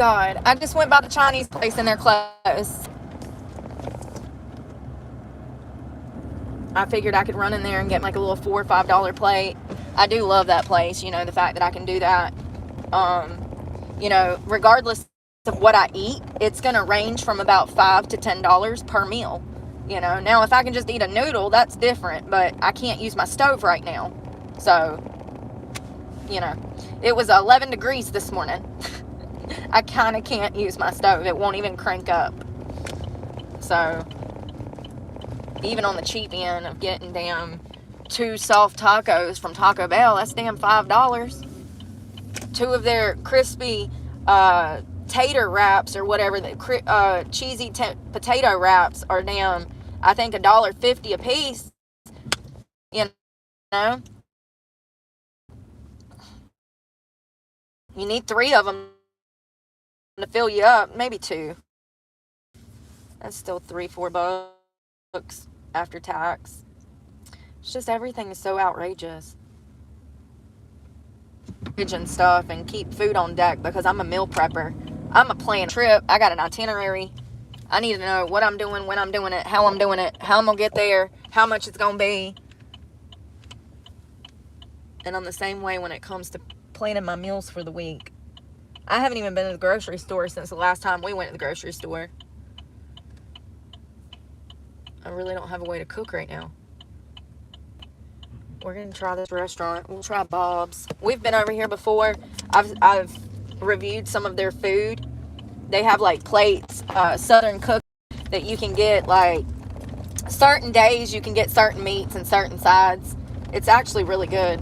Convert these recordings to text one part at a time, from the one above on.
God, I just went by the Chinese place and they're closed. I figured I could run in there and get like a little $4 or $5 plate. I do love that place, you know, the fact that I can do that. You know, regardless of what I eat, it's going to range from about $5 to $10 per meal. You know, now if I can just eat a noodle, that's different, but I can't use my stove right now. So, you know, it was 11 degrees this morning. I kind of can't use my stove. It won't even crank up. So, even on the cheap end of getting damn 2 soft tacos from Taco Bell, that's damn $5. 2 of their crispy tater wraps or whatever, the cheesy potato wraps are damn, I think $1.50 a piece. You know, you need 3 of them to fill you up, maybe 2. That's still $3-4 after tax. It's just everything is so outrageous. And stuff, and keep food on deck because I'm a meal prepper. I'm a plan trip. I got an itinerary. I need to know what I'm doing, when I'm doing it, how I'm doing it, how I'm gonna get there, how much it's gonna be. And I'm the same way when it comes to planning my meals for the week. I haven't even been to the grocery store since the last time we went to the grocery store. I really don't have a way to cook right now. We're going to try this restaurant. We'll try Bob's. We've been over here before. I've reviewed some of their food. They have like plates, Southern cook, that you can get like certain days you can get certain meats and certain sides. It's actually really good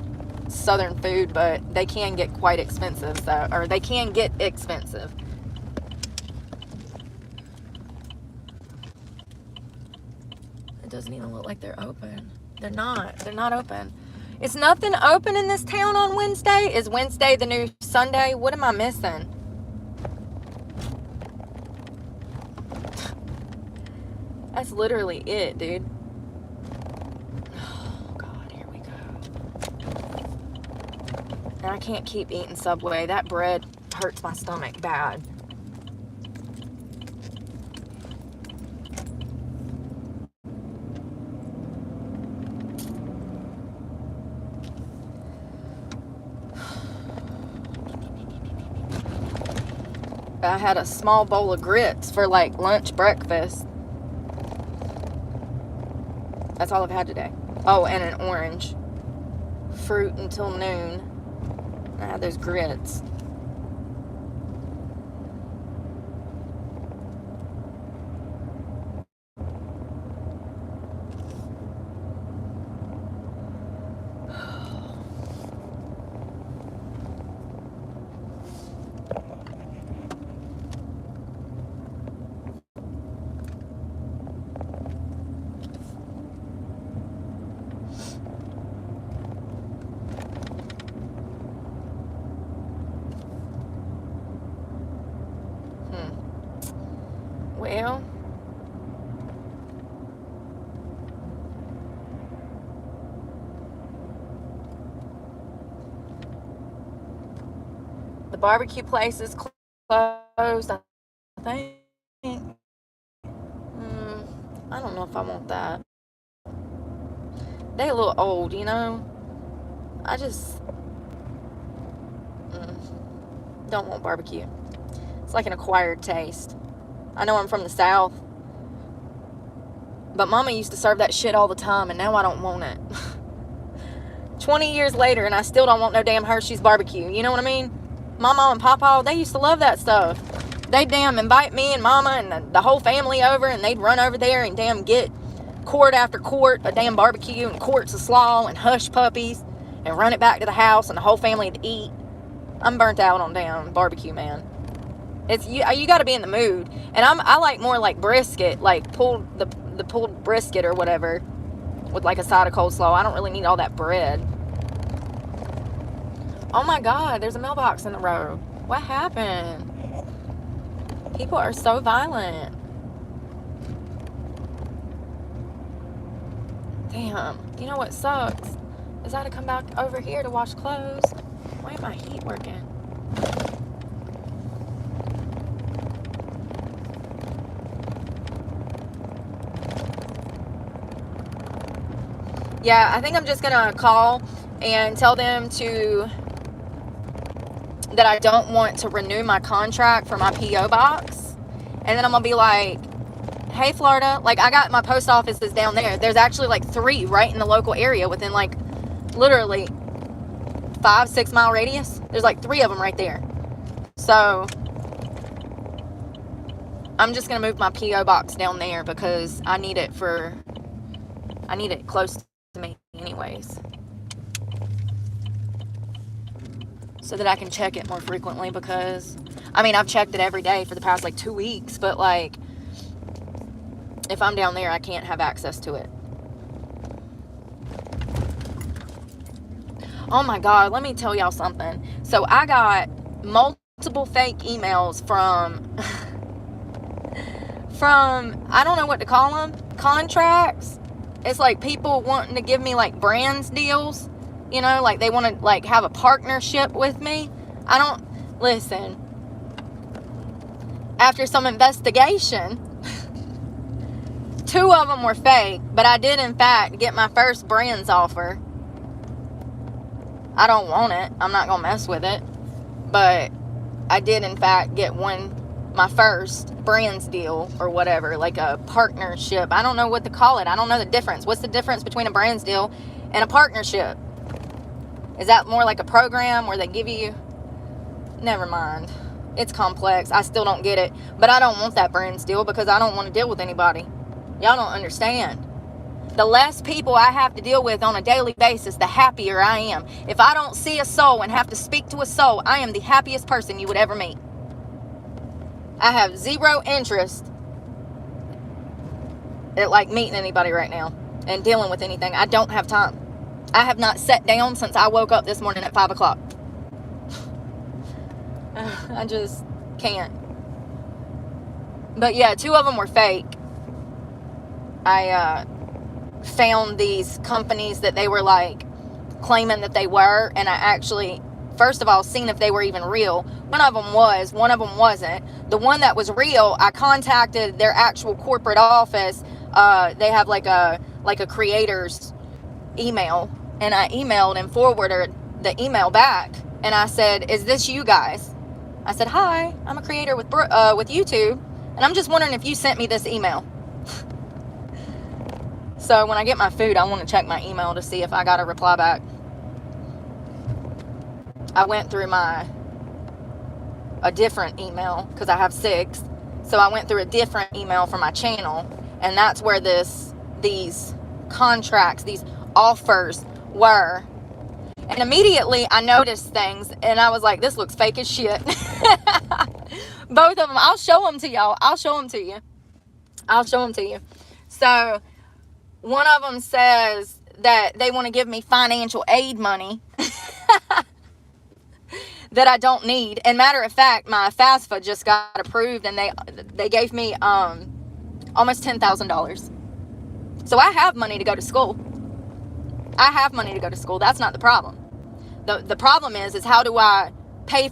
Southern food, but they can get quite expensive. So, or they can get expensive. It doesn't even look like they're open. They're not open. Is nothing open in this town on Wednesday? Is Wednesday the new Sunday? What am I missing? That's literally it, dude. Oh, God, here we go. And I can't keep eating Subway. That bread hurts my stomach bad. I had a small bowl of grits for like lunch, breakfast. That's all I've had today. Oh, and an orange. Fruit until noon. I had those grits. Well, the barbecue place is closed, I think. I don't know if I want that. They a little old, you know. I just don't want barbecue. It's like an acquired taste. I know I'm from the South, but Mama used to serve that shit all the time, and now I don't want it. 20 years later, and I still don't want no damn Hershey's barbecue. You know what I mean? Mama and Papa, they used to love that stuff. They'd damn invite me and Mama and the whole family over, and they'd run over there and damn get quart after quart of damn barbecue and quarts of slaw and hush puppies and run it back to the house, and the whole family would eat. I'm burnt out on damn barbecue, man. It's you got to be in the mood. And I like more like brisket, like the pulled brisket or whatever, with like a side of coleslaw. I don't really need all that bread. Oh my God, there's a mailbox in the road. What happened? People are so violent. Damn. You know what sucks? Is I had to come back over here to wash clothes. Why ain't my heat working? yeah, I think I'm just gonna call and tell them that I don't want to renew my contract for my PO box, and then I'm gonna be like, hey Florida, like I got my post offices down there. There's actually like 3 right in the local area within like literally 5-6 mile radius. There's like 3 of them right there. So I'm just gonna move my PO box down there because I need it close to me anyways, so that I can check it more frequently, because I mean I've checked it every day for the past like 2 weeks, but like if I'm down there I can't have access to it. Oh my God, let me tell y'all something. So I got multiple fake emails from I don't know what to call them, contracts. It's like people wanting to give me like brands deals, you know, like they want to like have a partnership with me. Listen, after some investigation, 2 of them were fake, but I did in fact get my first brands offer. I don't want it. I'm not going to mess with it. But I did in fact get my first brands deal or whatever, like a partnership. I don't know what to call it. I don't know the difference. What's the difference between a brands deal and a partnership? Is that more like a program where they give you? Never mind. It's complex. I still don't get it. But I don't want that brands deal because I don't want to deal with anybody. Y'all don't understand. The less people I have to deal with on a daily basis, the happier I am. If I don't see a soul and have to speak to a soul, I am the happiest person you would ever meet. I have 0 interest at like meeting anybody right now and dealing with anything. I don't have time. I have not sat down since I woke up this morning at 5 o'clock. I just can't. But yeah, 2 of them were fake. I found these companies that they were like claiming that they were, and I actually first of all seen if they were even real. One of them was, one of them wasn't. The one that was real, I contacted their actual corporate office. They have like a creator's email, and I emailed and forwarded the email back, and I said, is this you guys? I said, hi, I'm a creator with YouTube, and I'm just wondering if you sent me this email. So when I get my food, I want to check my email to see if I got a reply back. I went through a different email because I have 6. So I went through a different email for my channel, and that's where these contracts, these offers were. And immediately I noticed things, and I was like, this looks fake as shit. Both of them. I'll show them to y'all. I'll show them to you. So one of them says that they want to give me financial aid money that I don't need. And matter of fact, my FAFSA just got approved, and they gave me almost $10,000. So I have money to go to school. That's not the problem. The problem is how do I pay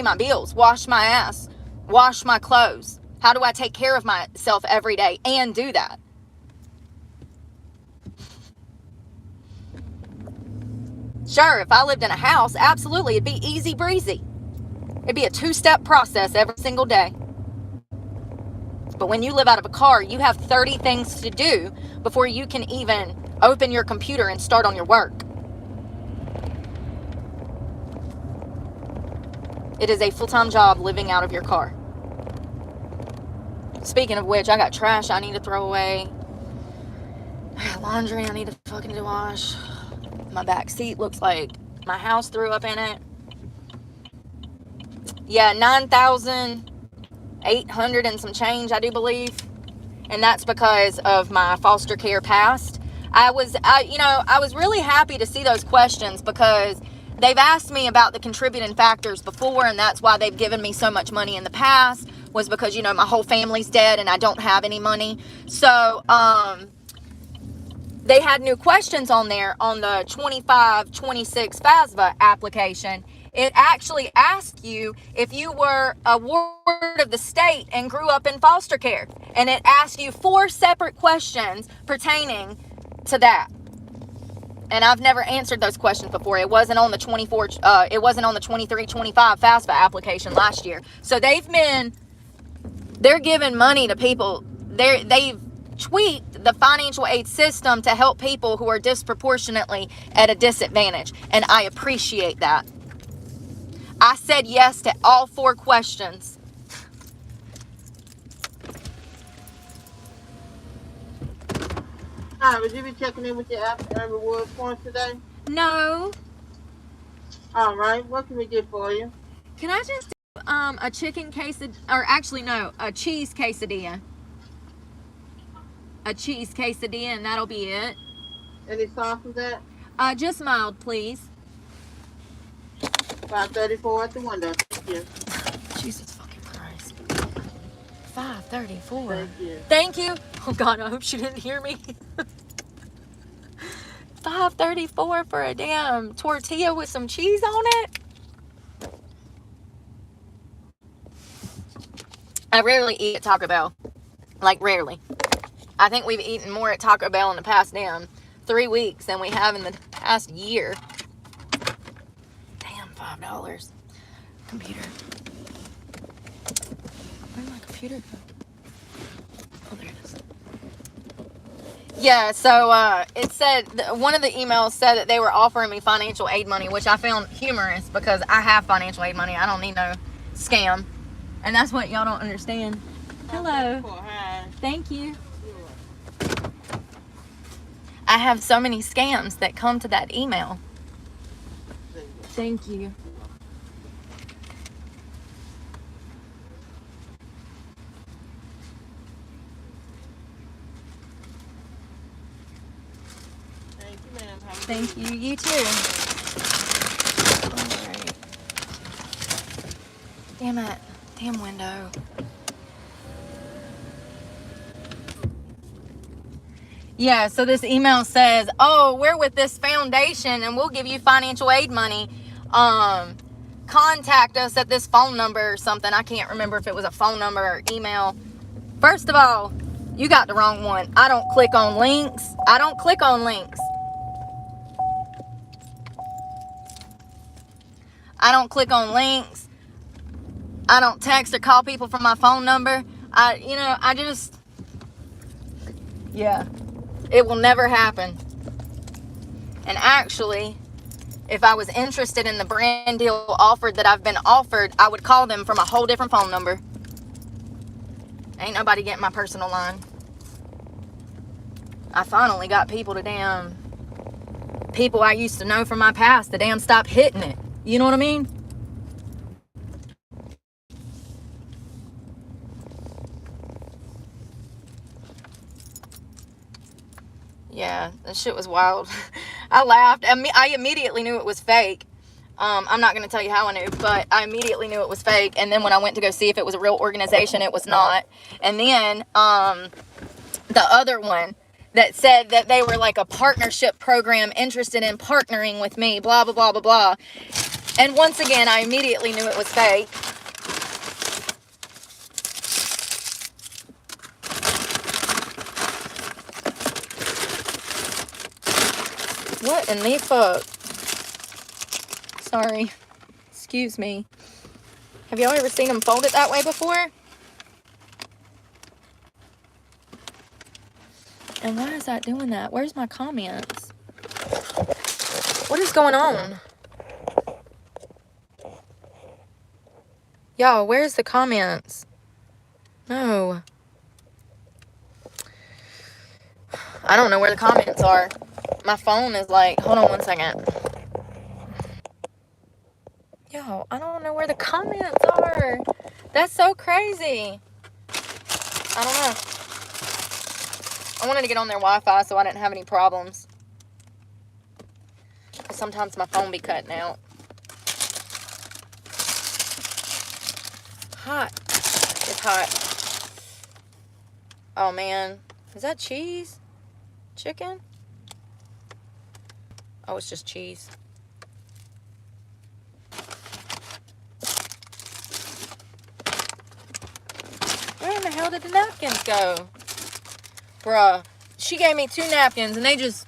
my bills, wash my ass, wash my clothes? How do I take care of myself every day and do that? Sure, if I lived in a house, absolutely, it'd be easy breezy. It'd be a 2-step process every single day. But when you live out of a car, you have 30 things to do before you can even open your computer and start on your work. It is a full-time job living out of your car. Speaking of which, I got trash I need to throw away. Laundry I need to fucking wash. My back seat looks like my house threw up in it. Yeah, 9,800 and some change, I do believe. And that's because of my foster care past. I was really happy to see those questions because they've asked me about the contributing factors before, and that's why they've given me so much money in the past, was because, my whole family's dead and I don't have any money. So, they had new questions on there on the 2526 FAFSA application. It actually asked you if you were a ward of the state and grew up in foster care. And it asked you 4 separate questions pertaining to that. And I've never answered those questions before. It wasn't on the 23-25 FAFSA application last year. So they're giving money to people. They've tweaked the financial aid system to help people who are disproportionately at a disadvantage. And I appreciate that. I said yes to all 4 questions. Hi, would you be checking in with your app and reward points today? No. All right, what can we get for you? Can I just do a chicken quesadilla, or actually no, a cheese quesadilla. A cheese quesadilla, and that'll be it. Any sauce with that? Just mild, please. $5.34 at the window. Thank you. Jesus fucking Christ. $5.34. Thank you. Thank you. Oh God, I hope she didn't hear me. $5.34 for a damn tortilla with some cheese on it. I rarely eat at Taco Bell. Like, rarely. I think we've eaten more at Taco Bell in the past damn 3 weeks than we have in the past year. Damn, $5. Computer. Where'd my computer go? Oh, there it is. Yeah, so it said, one of the emails said that they were offering me financial aid money, which I found humorous because I have financial aid money. I don't need no scam. And that's what y'all don't understand. Hello. Hi. Thank you. I have so many scams that come to that email. Thank you. Thank you, ma'am. Thank you. You too. All right. Damn it. Damn window. Yeah, so this email says, oh, we're with this foundation and we'll give you financial aid money. Contact us at this phone number or something. I can't remember if it was a phone number or email. First of all, you got the wrong one. I don't click on links. I don't click on links. I don't click on links. I don't text or call people from my phone number. Yeah. It will never happen. And actually, if I was interested in the brand deal offered that I've been offered, I would call them from a whole different phone number. Ain't nobody getting my personal line. I finally got people I used to know from my past to damn stop hitting it. You know what I mean? Yeah, that shit was wild. I laughed. I immediately knew it was fake. I'm not going to tell you how I knew, but I immediately knew it was fake. And then when I went to go see if it was a real organization, it was not. And then the other one that said that they were like a partnership program interested in partnering with me, blah, blah, blah, blah, blah. And once again, I immediately knew it was fake. What in the fuck? Sorry. Excuse me. Have y'all ever seen them fold it that way before? And why is that doing that? Where's my comments? What is going on? Y'all, where's the comments? No. I don't know where the comments are. My phone is like, hold on one second. Yo, I don't know where the comments are. That's so crazy. I don't know. I wanted to get on their Wi-Fi so I didn't have any problems. Sometimes my phone be cutting out. Hot. It's hot. Oh, man. Is that cheese? Chicken? Oh, it's just cheese. Where in the hell did the napkins go? Bruh. She gave me 2 napkins and they just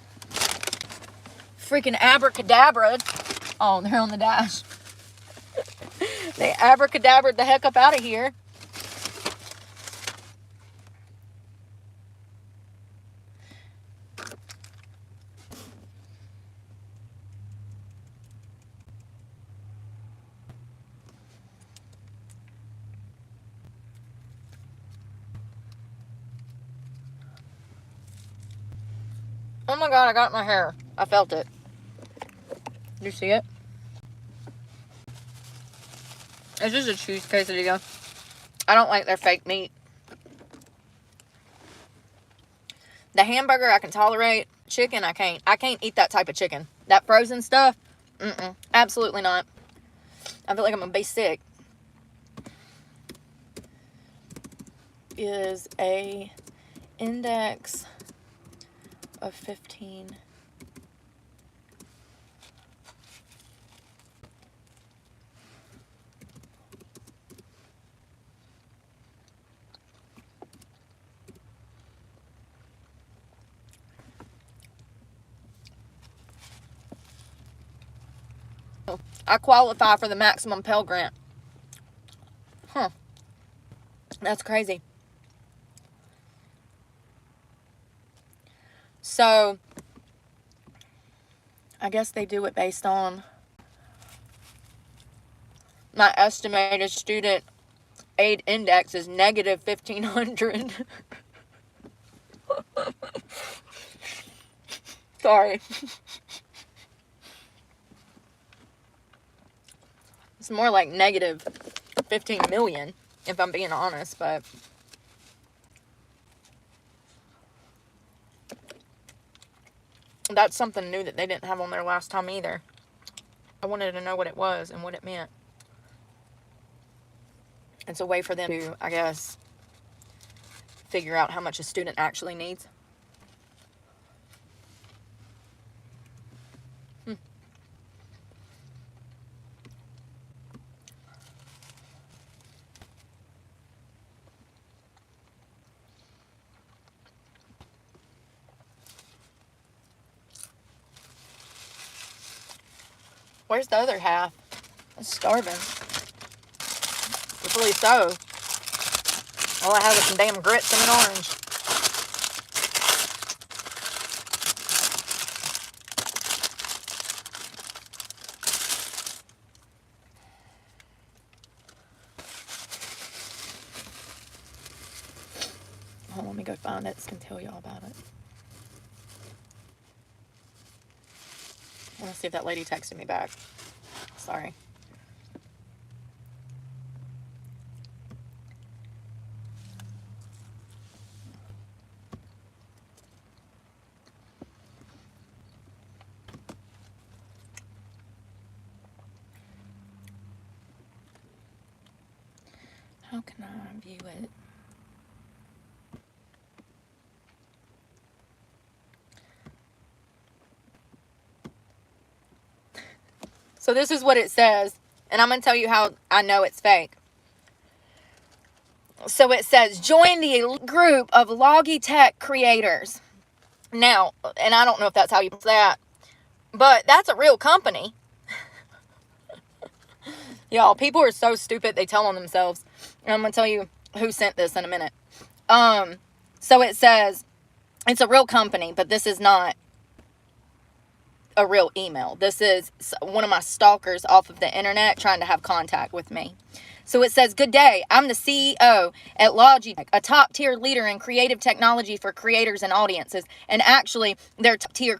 freaking abracadabra. Oh, they're on the dash. They abracadabraed the heck up out of here. Oh my God, I got it in my hair. I felt it. Did you see it? It's just a cheese quesadilla. I don't like their fake meat. The hamburger I can tolerate. Chicken I can't. I can't eat that type of chicken. That frozen stuff, absolutely not. I feel like I'm gonna be sick. Is a index of 15. I qualify for the maximum Pell Grant. Huh. That's crazy. So, I guess they do it based on my estimated student aid index is negative 1,500. Sorry. It's more like negative 15 million, if I'm being honest, but that's something new that they didn't have on there last time either. I wanted to know what it was and what it meant. It's a way for them to, I guess, figure out how much a student actually needs. Where's the other half? I'm starving. Hopefully so. All I have is some damn grits and an orange. Hold on, let me go find it. I can tell y'all about it. I want to see if that lady texted me back. Sorry. How can I view it? So this is what it says, and I'm going to tell you how I know it's fake. So it says, join the group of Logitech creators. Now, and I don't know if that's how you say that, but that's a real company. Y'all, people are so stupid, they tell on themselves. And I'm going to tell you who sent this in a minute. So it says, it's a real company, but this is not a real email. This is one of my stalkers off of the internet trying to have contact with me. So it says, good day. I'm the CEO at Logitech, a top-tier leader in creative technology for creators and audiences. And actually, they're top-tier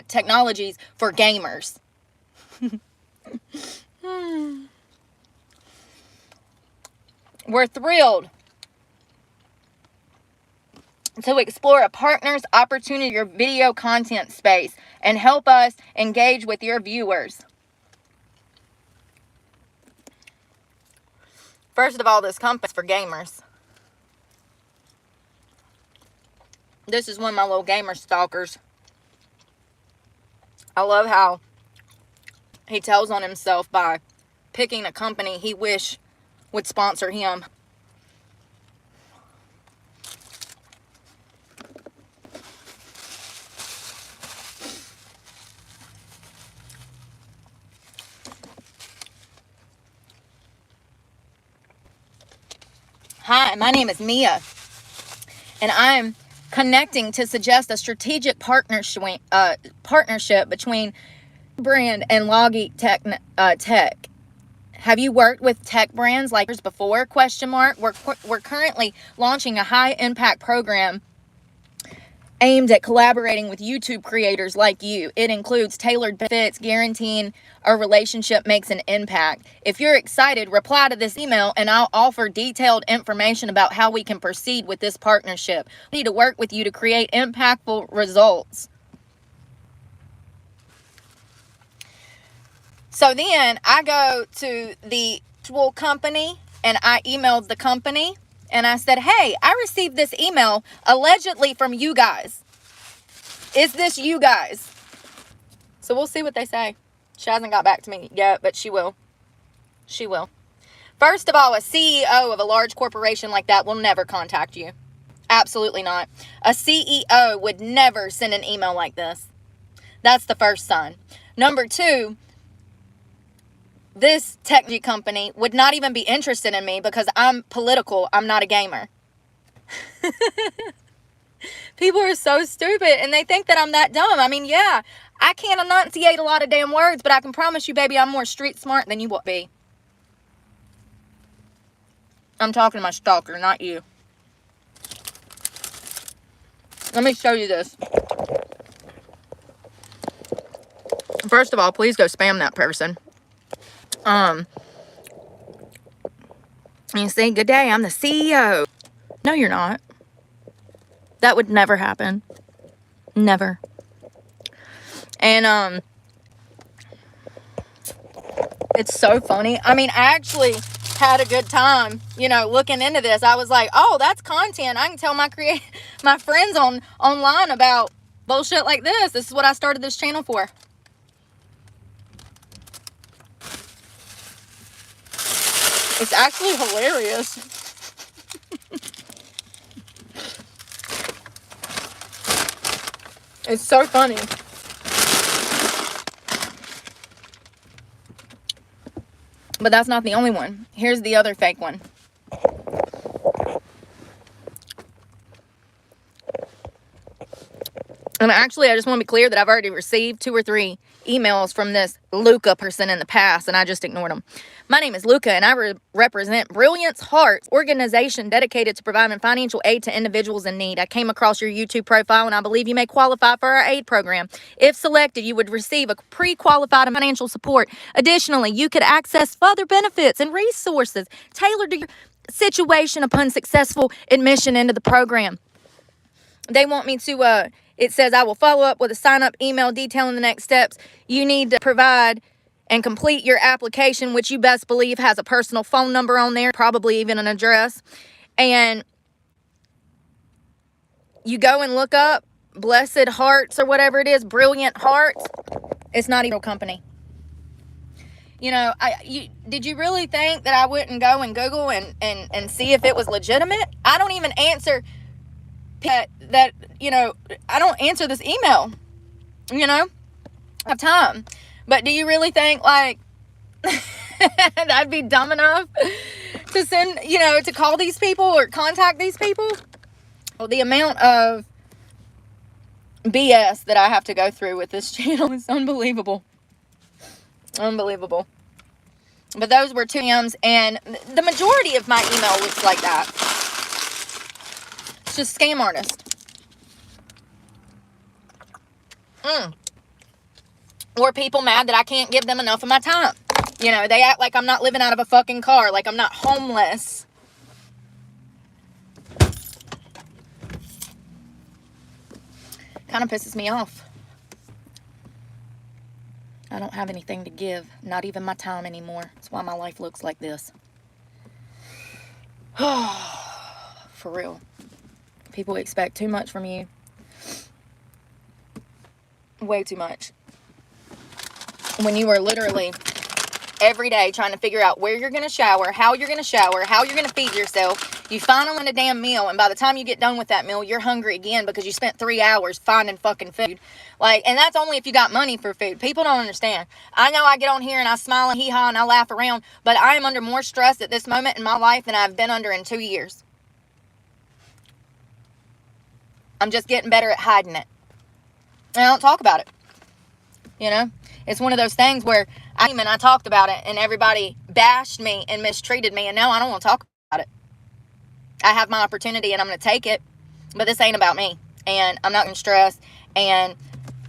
technologies for gamers. We're thrilled to explore a partner's opportunity in your video content space and help us engage with your viewers. First of all, this company's for gamers. This is one of my little gamer stalkers. I love how he tells on himself by picking a company he wish would sponsor him. Hi, my name is Mia, and I'm connecting to suggest a strategic partnership between brand and Logi Tech. Have you worked with tech brands like yours before? We're currently launching a high impact program aimed at collaborating with YouTube creators like you. It includes tailored benefits, guaranteeing a relationship makes an impact. If you're excited, reply to this email and I'll offer detailed information about how we can proceed with this partnership. We need to work with you to create impactful results. So then I go to the actual company and I emailed the company and I said, hey, I received this email allegedly from you guys. Is this you guys? So we'll see what they say. She hasn't got back to me yet, but she will. She will. First of all, a CEO of a large corporation like that will never contact you. Absolutely not. A CEO would never send an email like this. That's the first sign. Number two, this technology company would not even be interested in me because I'm political. I'm not a gamer. People are so stupid and they think that I'm that dumb. I mean, yeah, I can't enunciate a lot of damn words, but I can promise you, baby, I'm more street smart than you will be. I'm talking to my stalker, not you. Let me show you this. First of all, please go spam that person. You say, good day, I'm the CEO. No, you're not. That would never happen. Never. And, it's so funny. I mean, I actually had a good time, looking into this. I was like, oh, that's content. I can tell my friends online about bullshit like this. This is what I started this channel for. It's actually hilarious. It's so funny. But that's not the only one. Here's the other fake one. And actually, I just want to be clear that I've already received 2 or 3 emails from this Luca person in the past, and I just ignored them. My name is Luca, and I represent Brilliance Hearts, organization dedicated to providing financial aid to individuals in need. I came across your YouTube profile, and I believe you may qualify for our aid program. If selected, you would receive a pre-qualified financial support. Additionally, you could access further benefits and resources tailored to your situation upon successful admission into the program. They want me to, it says, I will follow up with a sign-up email detailing the next steps. You need to provide and complete your application, which you best believe has a personal phone number on there, probably even an address. And you go and look up Blessed Hearts or whatever it is, Brilliant Hearts. It's not even a company. Did you really think that I wouldn't go and Google and see if it was legitimate? I don't even answer that I don't answer this email, I have time. But do you really think like I'd be dumb enough to send, to call these people or contact these people? Well, the amount of BS that I have to go through with this channel is unbelievable. Unbelievable. But those were 2 M's, and the majority of my email looks like that. It's just scam artist. Or people mad that I can't give them enough of my time. They act like I'm not living out of a fucking car, like I'm not homeless. Kind of pisses me off. I don't have anything to give, not even my time anymore. That's why my life looks like this. For real. People expect too much from you. Way too much. When you are literally every day trying to figure out where you're going to shower, how you're going to feed yourself. You finally want a damn meal, and by the time you get done with that meal, you're hungry again because you spent 3 hours finding fucking food. Like, and that's only if you got money for food. People don't understand. I know I get on here and I smile and hee-haw and I laugh around, but I am under more stress at this moment in my life than I've been under in 2 years. I'm just getting better at hiding it. And I don't talk about it. You know? It's one of those things where I talked about it and everybody bashed me and mistreated me, and now I don't want to talk about it. I have my opportunity and I'm going to take it, but this ain't about me, and I'm not going to stress. And,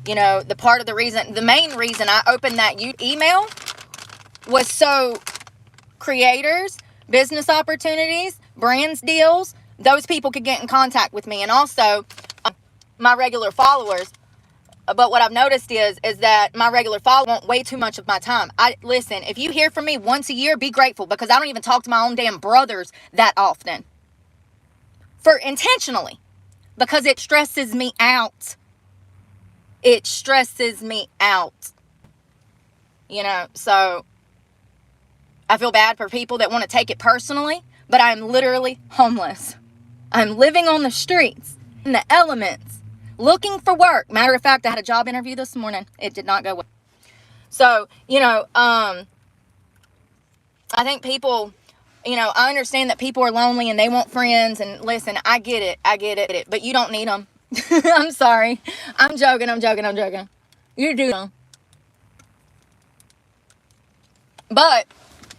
you know, the main reason I opened that email was so creators, business opportunities, brands deals, those people could get in contact with me, and also my regular followers. But what I've noticed is that my regular followers want way too much of my time. Listen, if you hear from me once a year, be grateful, because I don't even talk to my own damn brothers that often. Intentionally. Because it stresses me out. It stresses me out. You know, so I feel bad for people that want to take it personally, but I'm literally homeless. I'm living on the streets, in the elements, looking for work. Matter of fact, I had a job interview this morning. It did not go well. So, you know, I think people, you know, I understand that people are lonely and they want friends. And listen, I get it. But you don't need them. I'm sorry. I'm joking. You do them. But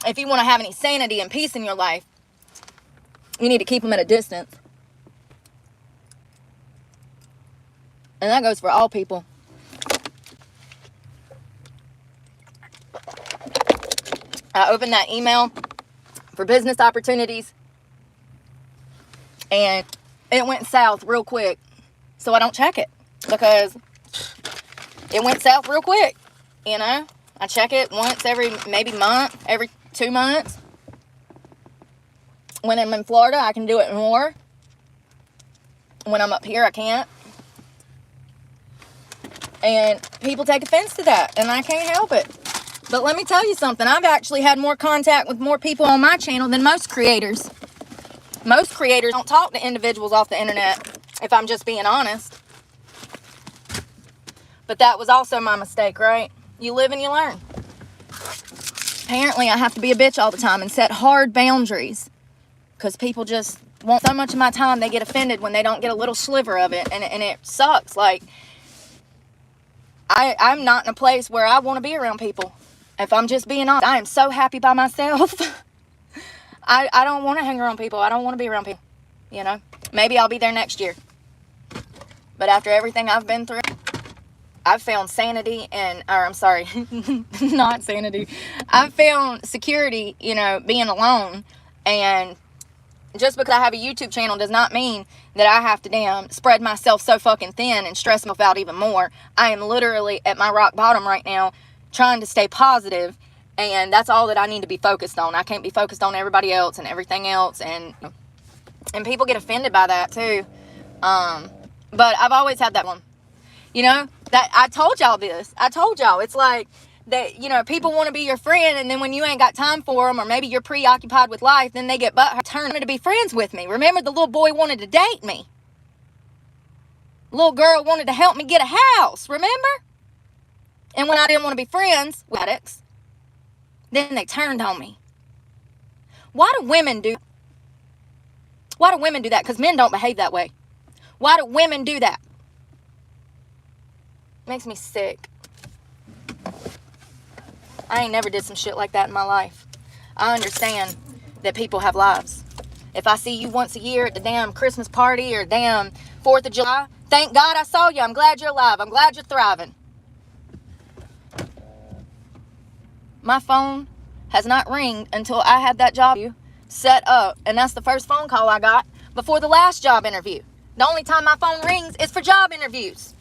if you want to have any sanity and peace in your life, you need to keep them at a distance. And that goes for all people. I opened that email for business opportunities, and it went south real quick. So I don't check it, because it went south real quick. You know, I check it once every maybe month, every 2 months. When I'm in Florida, I can do it more. When I'm up here, I can't. And people take offense to that, and I can't help it. But let me tell you something. I've actually had more contact with more people on my channel than most creators. Most creators don't talk to individuals off the internet, if I'm just being honest. But that was also my mistake, right? You live and you learn. Apparently, I have to be a bitch all the time and set hard boundaries, because people just want so much of my time, they get offended when they don't get a little sliver of it, and it sucks. Like, I'm not in a place where I want to be around people. If I'm just being honest, I am so happy by myself. I don't want to hang around people. I don't want to be around people. You know, maybe I'll be there next year. But after everything I've been through, I've found sanity not sanity. I've found security, you know, being alone. And just because I have a YouTube channel does not mean that I have to damn spread myself so fucking thin and stress myself out even more. I am literally at my rock bottom right now, trying to stay positive, and that's all that I need to be focused on. I can't be focused on everybody else and everything else, and people get offended by that too. But I've always had that one. You know, that I told y'all this. It's like that, you know, people want to be your friend, and then when you ain't got time for them, or maybe you're preoccupied with life, then they get turning to be friends with me. Remember, the little boy wanted to date me. Little girl wanted to help me get a house, remember? And when I didn't want to be friends with addicts, then they turned on me. Why do women do that? Because men don't behave that way. Why do women do that? Makes me sick. I ain't never did some shit like that in my life. I understand that people have lives. If I see you once a year at the damn Christmas party or damn 4th of July, thank God I saw you. I'm glad you're alive. I'm glad you're thriving. My phone has not ringed until I had that job set up. And that's the first phone call I got before the last job interview. The only time my phone rings is for job interviews.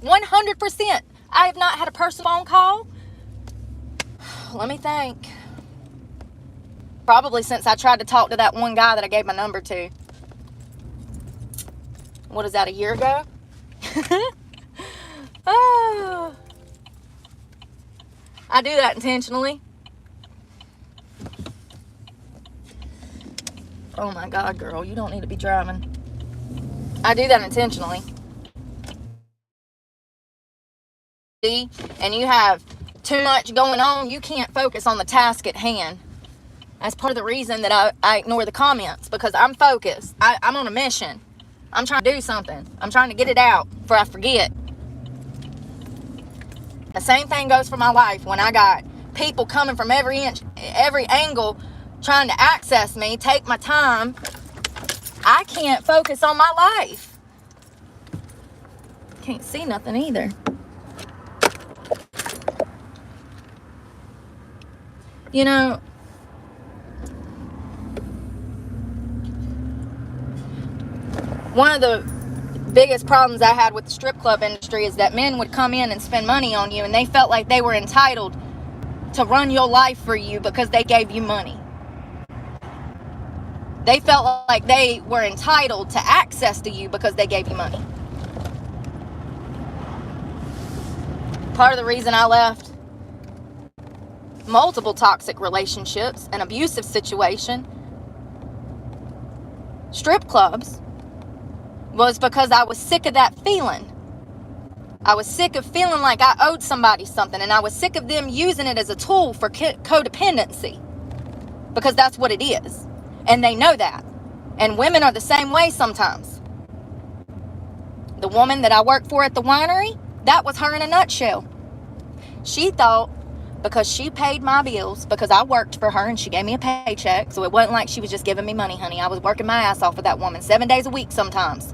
100%. I have not had a personal phone call. Let me think. Probably since I tried to talk to that one guy that I gave my number to. What is that, a year ago? Oh. I do that intentionally. Oh my God, girl, you don't need to be driving. I do that intentionally. And you have too much going on, you can't focus on the task at hand. That's part of the reason that I ignore the comments, because I'm focused. I'm on a mission. I'm trying to do something. I'm trying to get it out before I forget. The same thing goes for my life. When I got people coming from every angle trying to access me, take my time, I can't focus on my life. Can't see nothing either. You know, one of the biggest problems I had with the strip club industry is that men would come in and spend money on you, and they felt like they were entitled to run your life for you because they gave you money. They felt like they were entitled to access to you because they gave you money. Part of the reason I left multiple toxic relationships, an abusive situation, strip clubs, was because I was sick of that feeling. I was sick of feeling like I owed somebody something, and I was sick of them using it as a tool for codependency, because that's what it is, and they know that. And women are the same way sometimes. The woman that I worked for at the winery, that was her in a nutshell. She thought because she paid my bills, because I worked for her and she gave me a paycheck, so it wasn't like she was just giving me money, honey. I was working my ass off with that woman 7 days a week sometimes,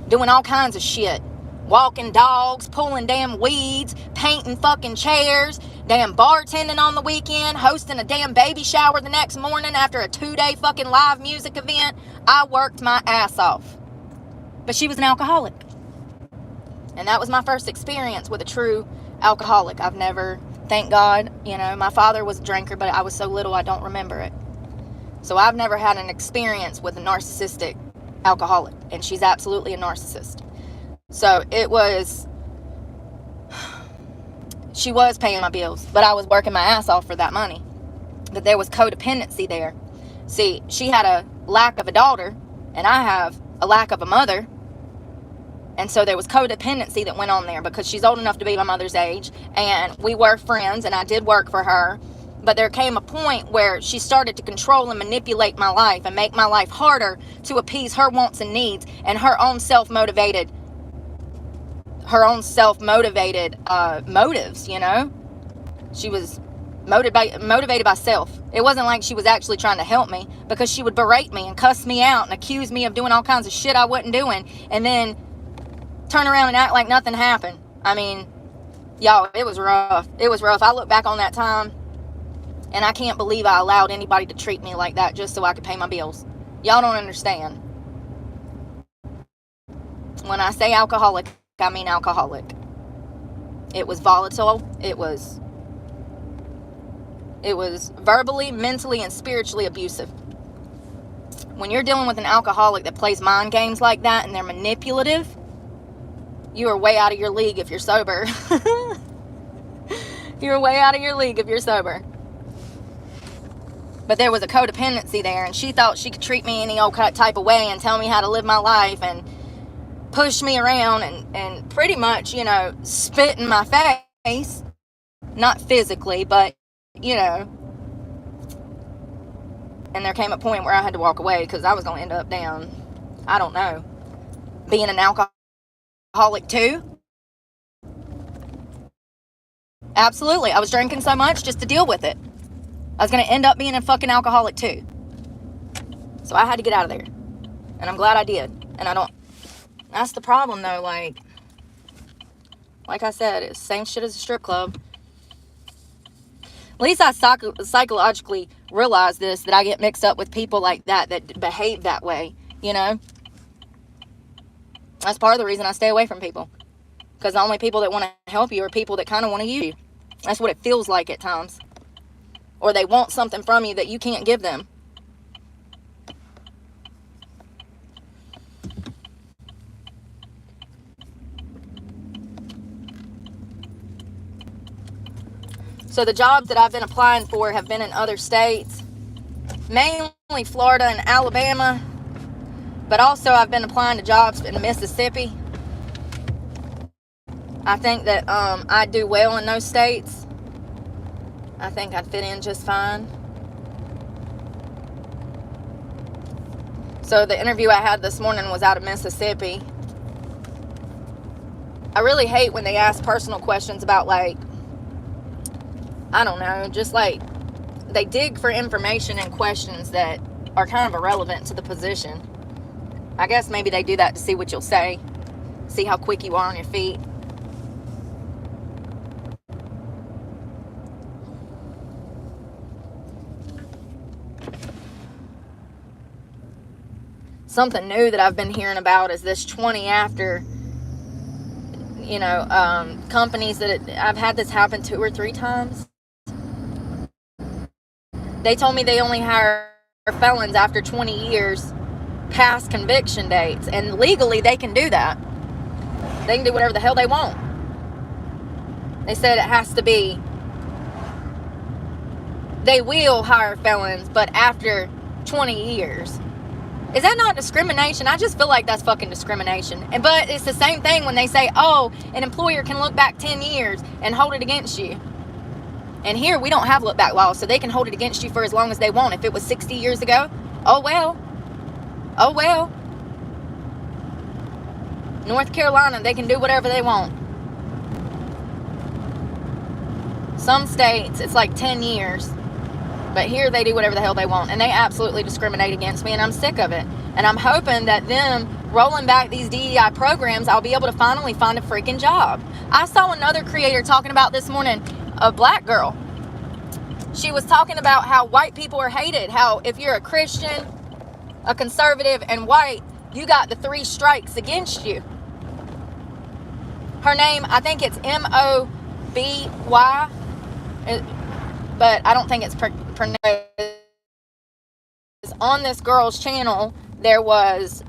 doing all kinds of shit. Walking dogs, pulling damn weeds, painting fucking chairs, damn bartending on the weekend, hosting a damn baby shower the next morning after a 2-day fucking live music event. I worked my ass off. But she was an alcoholic. And that was my first experience with a true alcoholic. I've never, thank God, my father was a drinker, but I was so little I don't remember it. So I've never had an experience with a narcissistic alcoholic. And she's absolutely a narcissist. So she was paying my bills, but I was working my ass off for that money. But there was codependency there. See, she had a lack of a daughter, and I have a lack of a mother. And so there was codependency that went on there, because she's old enough to be my mother's age, and we were friends, and I did work for her. But there came a point where she started to control and manipulate my life and make my life harder to appease her wants and needs and her own self-motivated motives. She was motivated by self. It wasn't like she was actually trying to help me, because she would berate me and cuss me out and accuse me of doing all kinds of shit I wasn't doing, and then turn around and act like nothing happened. I mean, y'all, it was rough. It was rough. I look back on that time and I can't believe I allowed anybody to treat me like that just so I could pay my bills. Y'all don't understand. When I say alcoholic, I mean alcoholic. It was volatile. It was verbally, mentally, and spiritually abusive. When you're dealing with an alcoholic that plays mind games like that and they're manipulative, you are way out of your league if you're sober. You're way out of your league if you're sober. But there was a codependency there, and she thought she could treat me any old type of way and tell me how to live my life and push me around and pretty much, spit in my face. Not physically, but, And there came a point where I had to walk away, because I was going to end up down, I don't know, being an alcoholic too. Absolutely. I was drinking so much just to deal with it. I was going to end up being a fucking alcoholic too. So I had to get out of there. And I'm glad I did. And that's the problem though. Like I said, it's the same shit as a strip club. At least I psychologically realize this, that I get mixed up with people like that behave that way, That's part of the reason I stay away from people. Because the only people that want to help you are people that kind of want to use you. That's what it feels like at times. Or they want something from you that you can't give them. So the jobs that I've been applying for have been in other states. Mainly only Florida and Alabama, but also I've been applying to jobs in Mississippi. I think that I do well in those states. I think I'd fit in just fine. So the interview I had this morning was out of Mississippi. I really hate when they ask personal questions about, like, I don't know, just like they dig for information and questions that are kind of irrelevant to the position. I guess maybe they do that to see what you'll say, see how quick you are on your feet. Something new that I've been hearing about is this 20 after, companies that I've had this happen 2 or 3 times. They told me they only hire felons after 20 years past conviction dates, and legally they can do that. They can do whatever the hell they want. They said it has to be, they will hire felons, but after 20 years. Is that not discrimination? I just feel like that's fucking discrimination. But it's the same thing when they say, oh, an employer can look back 10 years and hold it against you. And here we don't have look back laws, so they can hold it against you for as long as they want. If it was 60 years ago, oh well. Oh well. North Carolina, they can do whatever they want. Some states, it's like 10 years. But here they do whatever the hell they want. And they absolutely discriminate against me. And I'm sick of it. And I'm hoping that them rolling back these DEI programs, I'll be able to finally find a freaking job. I saw another creator talking about this morning, a black girl. She was talking about how white people are hated. How if you're a Christian, a conservative, and white, you got the 3 strikes against you. Her name, I think it's M-O-B-Y. But I don't think it's pronounced. On this girl's channel, there was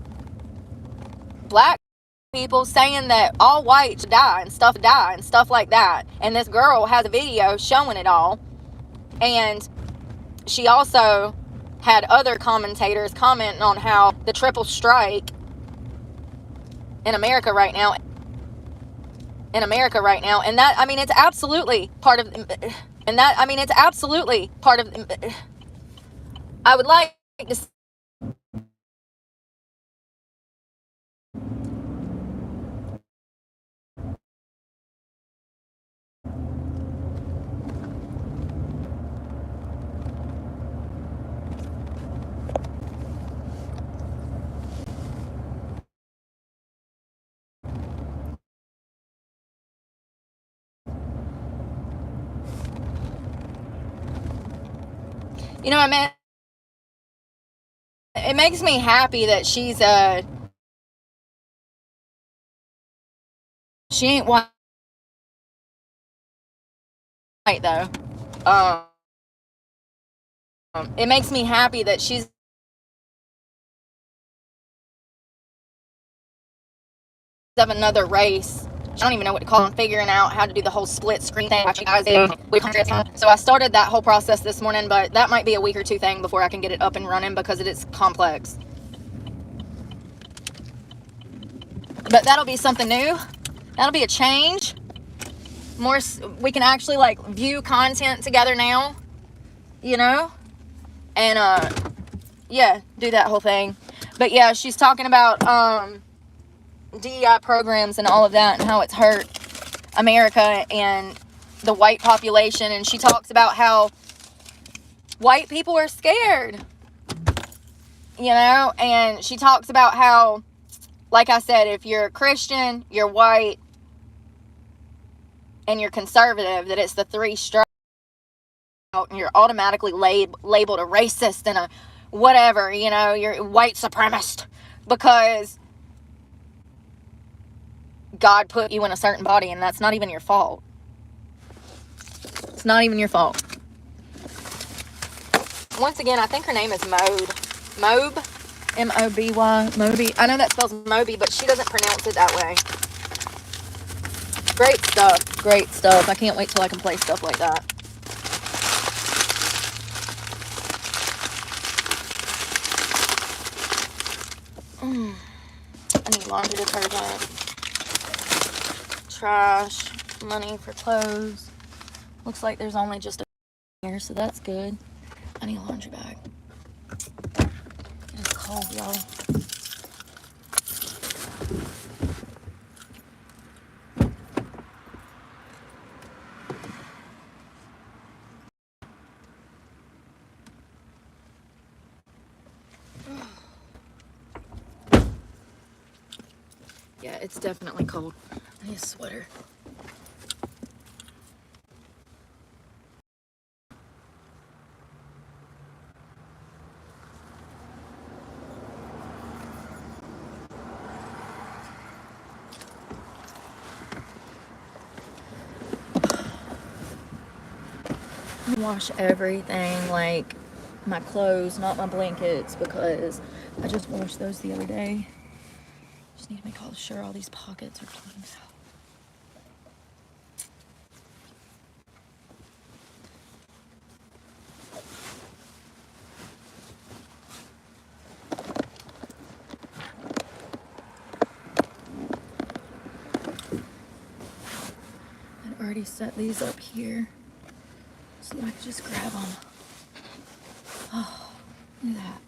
black people saying that all whites die and stuff like that. And this girl has a video showing it all. And she also had other commentators commenting on how the triple strike in America right now. And that, I mean, it's absolutely part of... I would like to... I mean, it makes me happy that she ain't white though. It makes me happy that she's of another race. I don't even know what to call them, figuring out how to do the whole split screen thing. So I started that whole process this morning, but that might be a week or 2 thing before I can get it up and running because it is complex. But that'll be something new. That'll be a change. More, we can actually like view content together now, and yeah, do that whole thing. But yeah, she's talking about DEI programs and all of that and how it's hurt America and the white population. And she talks about how white people are scared, and she talks about how, like I said, if you're a Christian, you're white, and you're conservative, that it's the 3 strikes and you're automatically labeled a racist and a whatever, you're a white supremacist because God put you in a certain body, and that's not even your fault. It's not even your fault. Once again, I think her name is Moby. M-O-B-Y. Moby. I know that spells Moby, but she doesn't pronounce it that way. Great stuff. I can't wait till I can play stuff like that. I need laundry detergent, trash, money for clothes. Looks like there's only just a here, so that's good. I need a laundry bag. It is cold, y'all. Yeah, it's definitely cold. I need a sweater. Wash everything, like my clothes, not my blankets, because I just washed those the other day. Just need to make sure all these pockets are cleaned out. I'd already set these up here so I could just grab them. Oh, look at that.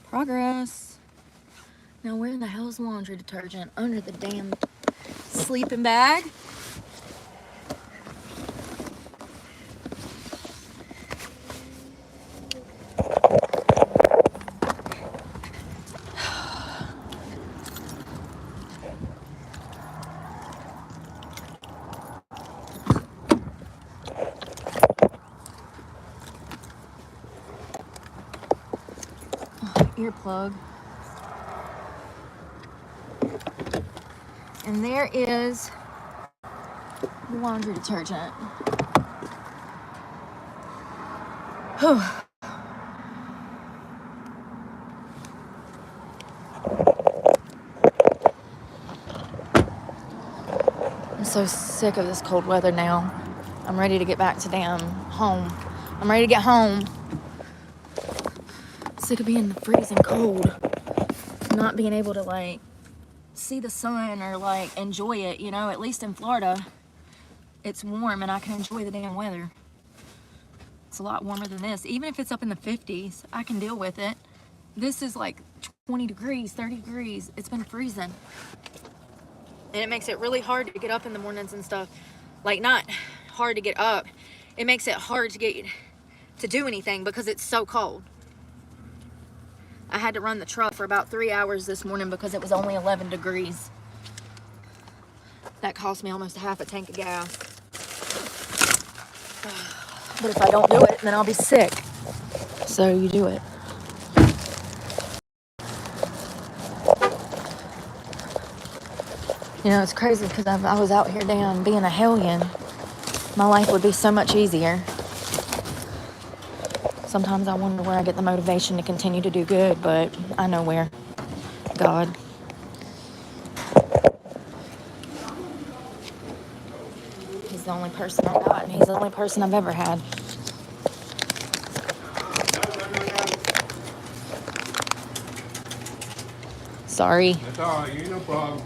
Progress. Now where in the hell is laundry detergent? Under the damn sleeping bag? Earplug. And there is the laundry detergent. Whew. I'm so sick of this cold weather now. I'm ready to get back to damn home. I'm ready to get home. Sick of being in the freezing cold. Not being able to like see the sun or like enjoy it, you know. At least in Florida, it's warm and I can enjoy the damn weather. It's a lot warmer than this. Even if it's up in the 50s, I can deal with it. This is like 20 degrees, 30 degrees. It's been freezing. And it makes it really hard to get up in the mornings and stuff. Like, not hard to get up. It makes it hard to do anything because it's so cold. I had to run the truck for about 3 hours this morning because it was only 11 degrees. That cost me almost half a tank of gas. But if I don't do it, then I'll be sick. So you do it. You know, it's crazy because if I was out here down being a hellion, my life would be so much easier. Sometimes I wonder where I get the motivation to continue to do good, but I know where. God. He's the only person I've got, and he's the only person I've ever had. Sorry. That's all right, ain't no problem.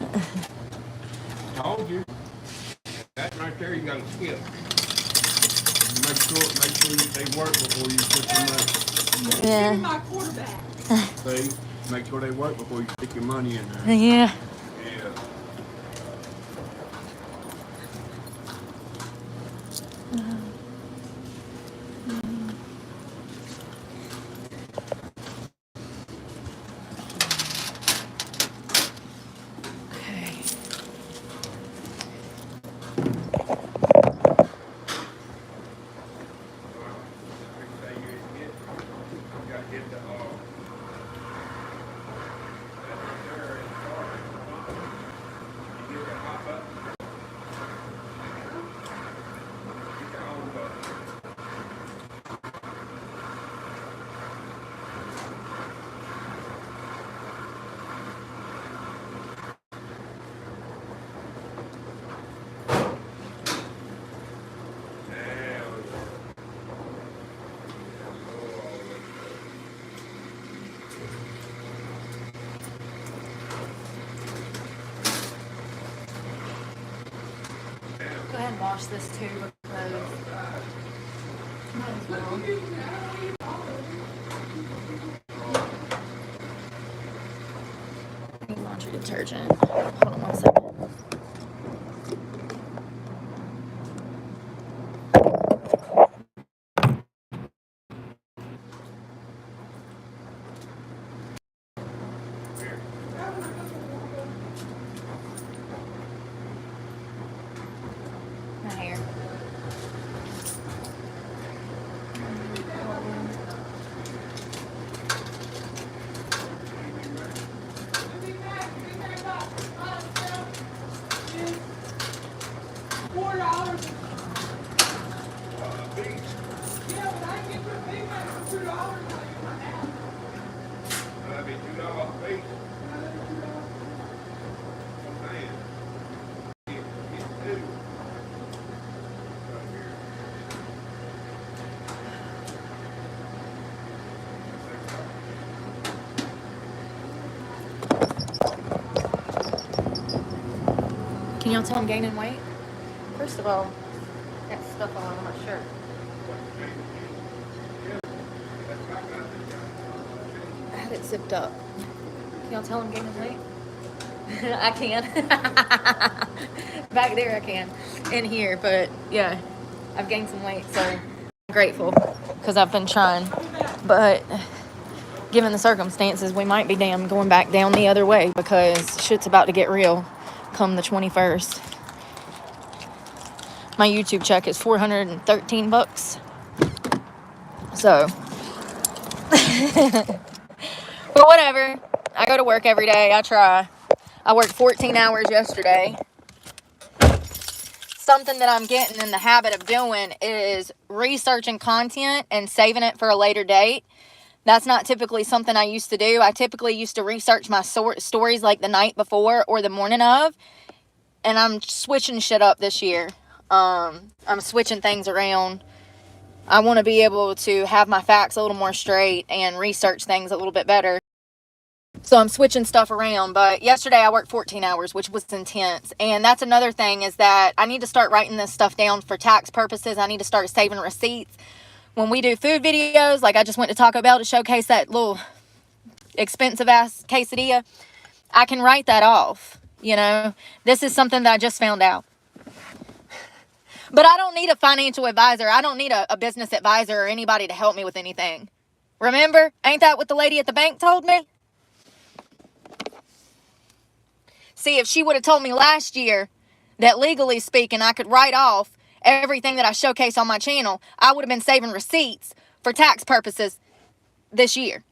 Told you. That right there you gotta skip. Make sure they work before you put your money. Yeah. My quarterback. See? Make sure they work before you stick your money in there. Yeah. Yeah. wash this too because might as well. I need laundry detergent. Hold on 1 second. My hair. That'd be $2 a piece. Man. Get two. Right here. Can y'all tell I'm gaining weight? First of all, I got stuff all on my shirt. I had it zipped up. Can y'all tell I'm gaining weight? I can. Back there I can. In here, but yeah, I've gained some weight, so I'm grateful because I've been trying. But given the circumstances, we might be damn going back down the other way because shit's about to get real come the 21st. My YouTube check is $413. So, but whatever. I go to work every day. I try. I worked 14 hours yesterday. Something that I'm getting in the habit of doing is researching content and saving it for a later date. That's not typically something I used to do. I typically used to research my stories like the night before or the morning of. And I'm switching shit up this year. I'm switching things around. I want to be able to have my facts a little more straight and research things a little bit better. So I'm switching stuff around. But yesterday I worked 14 hours, which was intense. And that's another thing is that I need to start writing this stuff down for tax purposes. I need to start saving receipts. When we do food videos, like I just went to Taco Bell to showcase that little expensive ass quesadilla, I can write that off. You know, this is something that I just found out. But I don't need a financial advisor. I don't need a business advisor or anybody to help me with anything. Remember? Ain't that what the lady at the bank told me? See, if she would have told me last year that legally speaking, I could write off everything that I showcase on my channel, I would have been saving receipts for tax purposes this year.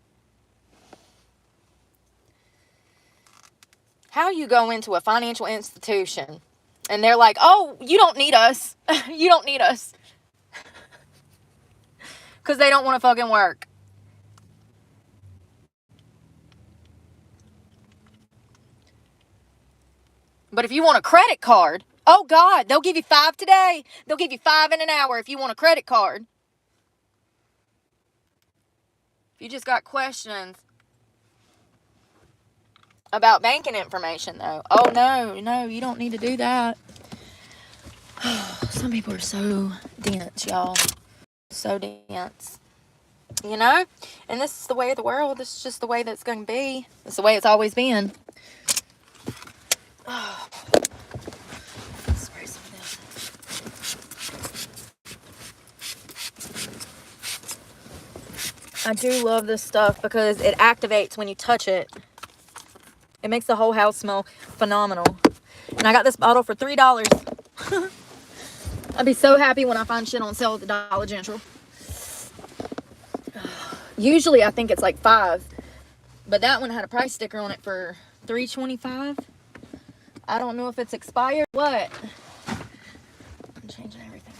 How you go into a financial institution and they're like, oh, you don't need us. You don't need us. Because they don't want to fucking work. But if you want a credit card, oh God, they'll give you 5 today. They'll give you 5 in an hour if you want a credit card. If you just got questions about banking information though. Oh no, you don't need to do that. Some people are so dense, y'all. So dense. You know? And this is the way of the world. This is just the way that's going to be. It's the way it's always been. Oh. Spray some of this. I do love this stuff because it activates when you touch it. It makes the whole house smell phenomenal. And I got this bottle for $3. I'd be so happy when I find shit on sale at the Dollar General. Usually I think it's like $5. But that one had a price sticker on it for $3.25. I don't know if it's expired. What? I'm changing everything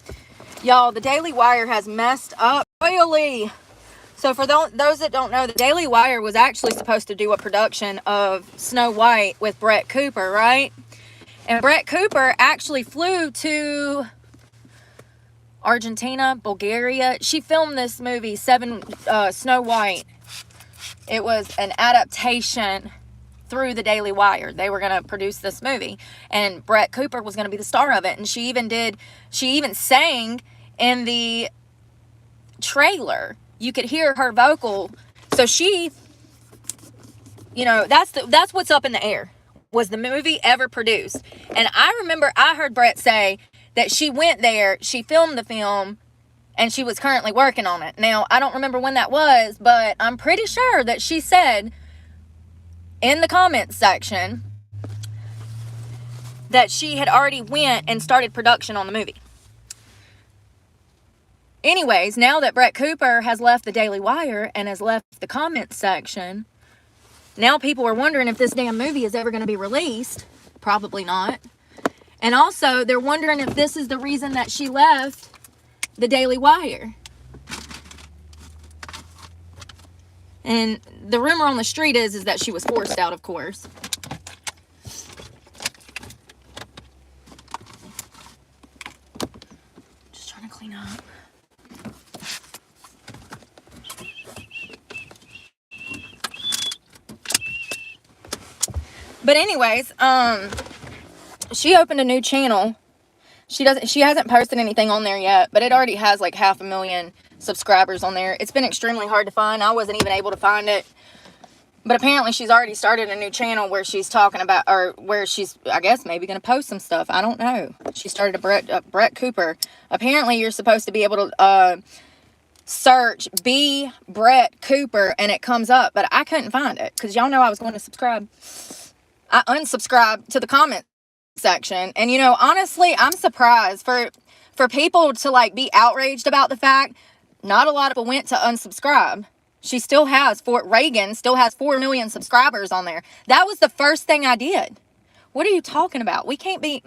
around. Y'all, the Daily Wire has messed up royally. So for those that don't know, the Daily Wire was actually supposed to do a production of Snow White with Brett Cooper, right? And Brett Cooper actually flew to Argentina, Bulgaria. She filmed this movie, Snow White. It was an adaptation through the Daily Wire. They were going to produce this movie, and Brett Cooper was going to be the star of it. And she even sang in the trailer. You could hear her vocal. So she, that's what's up in the air. Was the movie ever produced? And I remember I heard Brett say that she went there, she filmed the film, and she was currently working on it. Now, I don't remember when that was, but I'm pretty sure that she said in the comments section that she had already went and started production on the movie. Anyways, now that Brett Cooper has left the Daily Wire and has left the comments section, now people are wondering if this damn movie is ever going to be released. Probably not. And also, they're wondering if this is the reason that she left the Daily Wire. And the rumor on the street is that she was forced out, of course. Just trying to clean up. But anyways, she opened a new channel. She hasn't posted anything on there yet, but it already has like 500,000 subscribers on there. It's been extremely hard to find. I wasn't even able to find it. But apparently she's already started a new channel where she's talking about, or where she's, I guess, maybe going to post some stuff. I don't know. She started a Brett Cooper. Apparently you're supposed to be able to search B Brett Cooper and it comes up, but I couldn't find it because y'all know I was going to subscribe. I unsubscribed to the comment section. And, honestly, I'm surprised for people to, like, be outraged about the fact not a lot of people went to unsubscribe. She still has, Reagan still has 4 million subscribers on there. That was the first thing I did. What are you talking about? We can't be,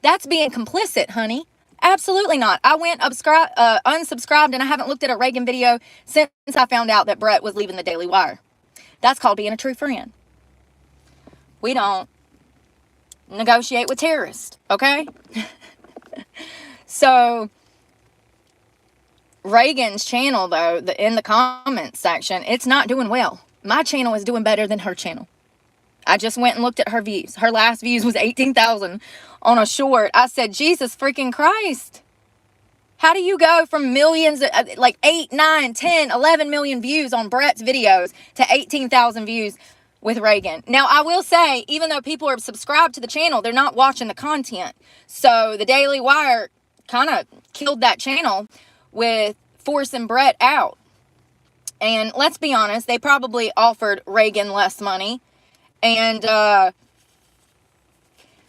that's being complicit, honey. Absolutely not. I went unsubscribed and I haven't looked at a Reagan video since I found out that Brett was leaving the Daily Wire. That's called being a true friend. We don't negotiate with terrorists, okay? So, Reagan's channel, though, in the comments section, it's not doing well. My channel is doing better than her channel. I just went and looked at her views. Her last views was 18,000 on a short. I said, Jesus freaking Christ. How do you go from millions, like 8, 9, 10, 11 million views on Brett's videos to 18,000 views with Reagan? Now, I will say, even though people are subscribed to the channel, they're not watching the content. So the Daily Wire kind of killed that channel with forcing Brett out. And let's be honest, they probably offered Reagan less money. And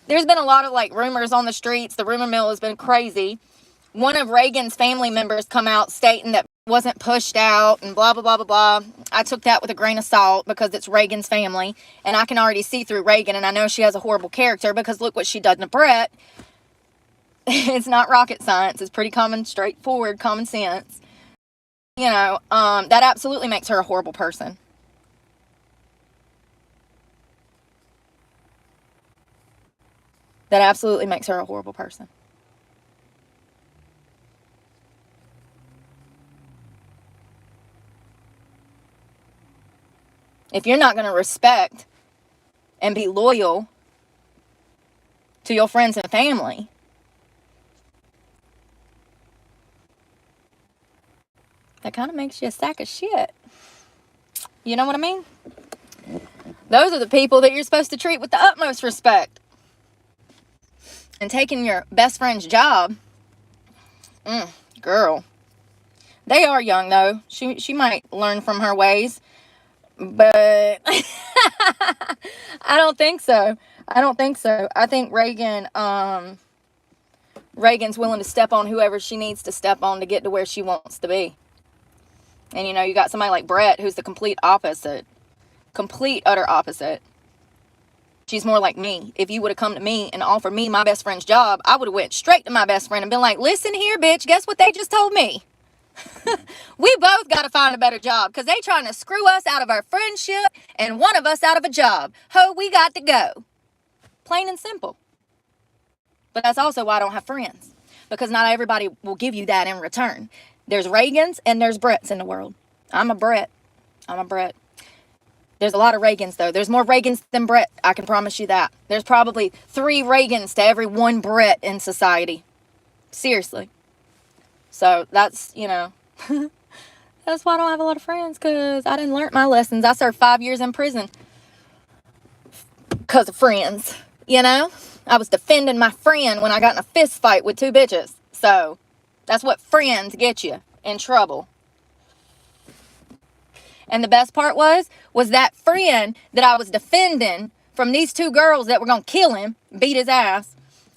there's been a lot of like rumors on the streets. The rumor mill has been crazy. One of Reagan's family members come out stating that wasn't pushed out and blah, blah, blah, blah, blah. I took that with a grain of salt because it's Reagan's family. And I can already see through Reagan. And I know she has a horrible character because look what she done to Brett. It's not rocket science. It's pretty common, straightforward, common sense. That absolutely makes her a horrible person. That absolutely makes her a horrible person. If you're not going to respect and be loyal to your friends and family, that kind of makes you a sack of shit. You know what I mean? Those are the people that you're supposed to treat with the utmost respect. And taking your best friend's job, girl. They are young, though. She might learn from her ways. But I don't think so. I think Reagan's willing to step on whoever she needs to step on to get to where she wants to be. And, you got somebody like Brett who's the complete opposite. Complete, utter opposite. She's more like me. If you would have come to me and offered me my best friend's job, I would have went straight to my best friend and been like, listen here, bitch, guess what they just told me? We both got to find a better job because they trying to screw us out of our friendship and one of us out of a job. Ho, we got to go. Plain and simple. But that's also why I don't have friends, because not everybody will give you that in return. There's Reagans and there's Bretts in the world. I'm a Brett. There's a lot of Reagans, though. There's more Reagans than Brett. I can promise you that. There's probably 3 Reagans to every 1 Brett in society. Seriously. So that's, you know, that's why I don't have a lot of friends, because I didn't learn my lessons. I served 5 years in prison because of friends, you know? I was defending my friend when I got in a fist fight with 2 bitches. So that's what friends get you in trouble. And the best part was that friend that I was defending from these 2 girls that were going to kill him, beat his ass,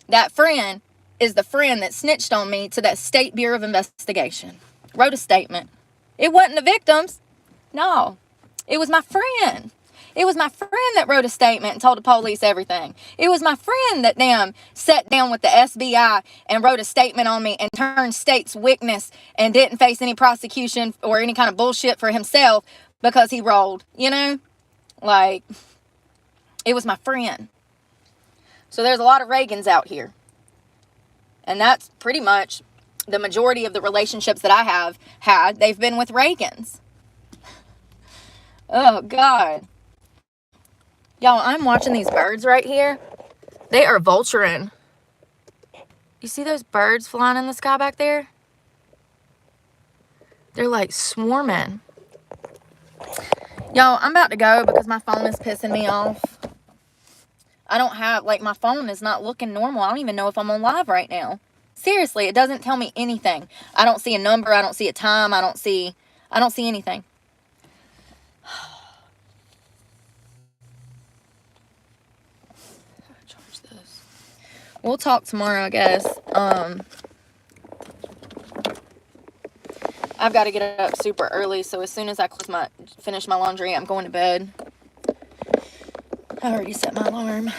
that friend is the friend that snitched on me to that State Bureau of Investigation. Wrote a statement. It wasn't the victims. No. It was my friend. It was my friend that wrote a statement and told the police everything. It was my friend that sat down with the SBI and wrote a statement on me and turned state's witness and didn't face any prosecution or any kind of bullshit for himself because he rolled, you know? Like, it was my friend. So there's a lot of Reagans out here. And that's pretty much the majority of the relationships that I have had. They've been with Reagans. Oh, God. Y'all, I'm watching these birds right here. They are vulturing. You see those birds flying in the sky back there? They're like swarming. Y'all, I'm about to go because my phone is pissing me off. I don't have, like, my phone is not looking normal. I don't even know if I'm on live right now. Seriously, it doesn't tell me anything. I don't see a number. I don't see a time. I don't see anything. Charge this. We'll talk tomorrow, I guess. I've got to get up super early, so as soon as I finish my laundry, I'm going to bed. I already set my alarm.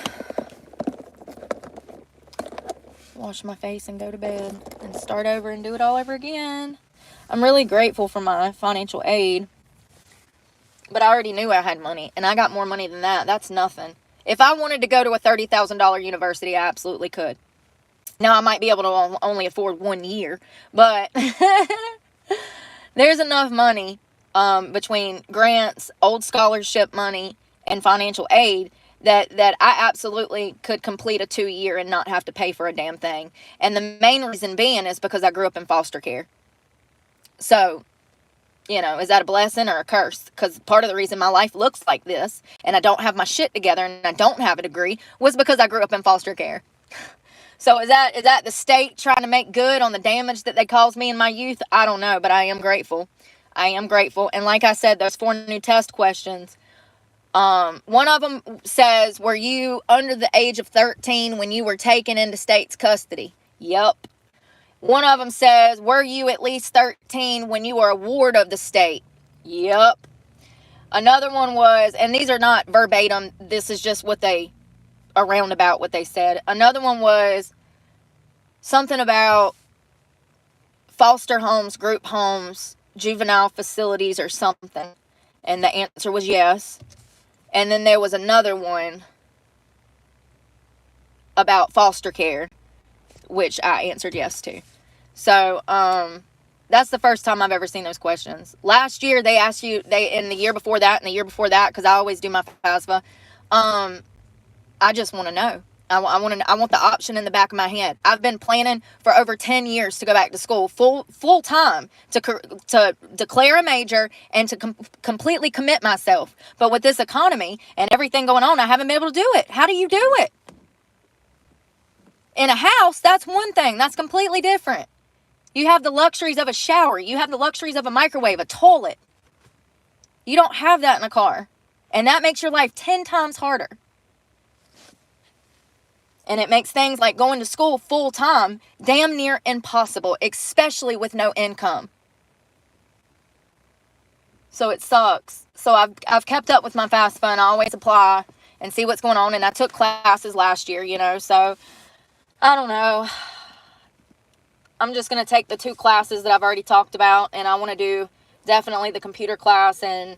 Wash my face and go to bed and start over and do it all over again. I'm really grateful for my financial aid, but I already knew I had money, and I got more money than that. That's nothing. If I wanted to go to a $30,000 university, I absolutely could. Now, I might be able to only afford 1 year, but there's enough money between grants, old scholarship money, and financial aid that I absolutely could complete a 2-year and not have to pay for a damn thing. And the main reason being is because I grew up in foster care. So, you know, is that a blessing or a curse? Because part of the reason my life looks like this and I don't have my shit together and I don't have a degree was because I grew up in foster care. So is that the state trying to make good on the damage that they caused me in my youth? I don't know, but I am grateful. I am grateful. And like I said, those 4 new test questions, one of them says, were you under the age of 13 when you were taken into state's custody? Yep. One of them says, were you at least 13 when you were a ward of the state? Yep. Another one was, and these are not verbatim, this is just what they, a roundabout what they said. Another one was something about foster homes, group homes, juvenile facilities or something. And the answer was yes. And then there was another one about foster care, which I answered yes to. So, that's the first time I've ever seen those questions. Last year, they asked you, and the year before that, and the year before that, because I always do my FAFSA, I just want to know. I want the option in the back of my head. I've been planning for over 10 years to go back to school full time to declare a major and to completely commit myself. But with this economy and everything going on, I haven't been able to do it. How do you do it? In a house, that's one thing. That's completely different. You have the luxuries of a shower. You have the luxuries of a microwave, a toilet. You don't have that in a car. And that makes your life 10 times harder. And it makes things like going to school full time damn near impossible, especially with no income. So it sucks. So I've kept up with my FAFSA and I always apply and see what's going on. And I took classes last year, you know, so I don't know. I'm just going to take the 2 classes that I've already talked about, and I want to do definitely the computer class and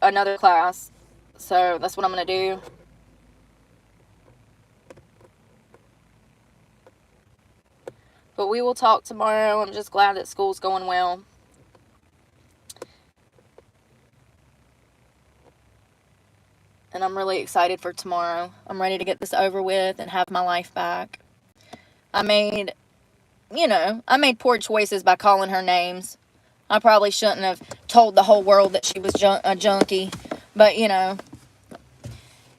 another class. So that's what I'm going to do. But we will talk tomorrow. I'm just glad that school's going well. And I'm really excited for tomorrow. I'm ready to get this over with and have my life back. I made poor choices by calling her names. I probably shouldn't have told the whole world that she was a junkie. But,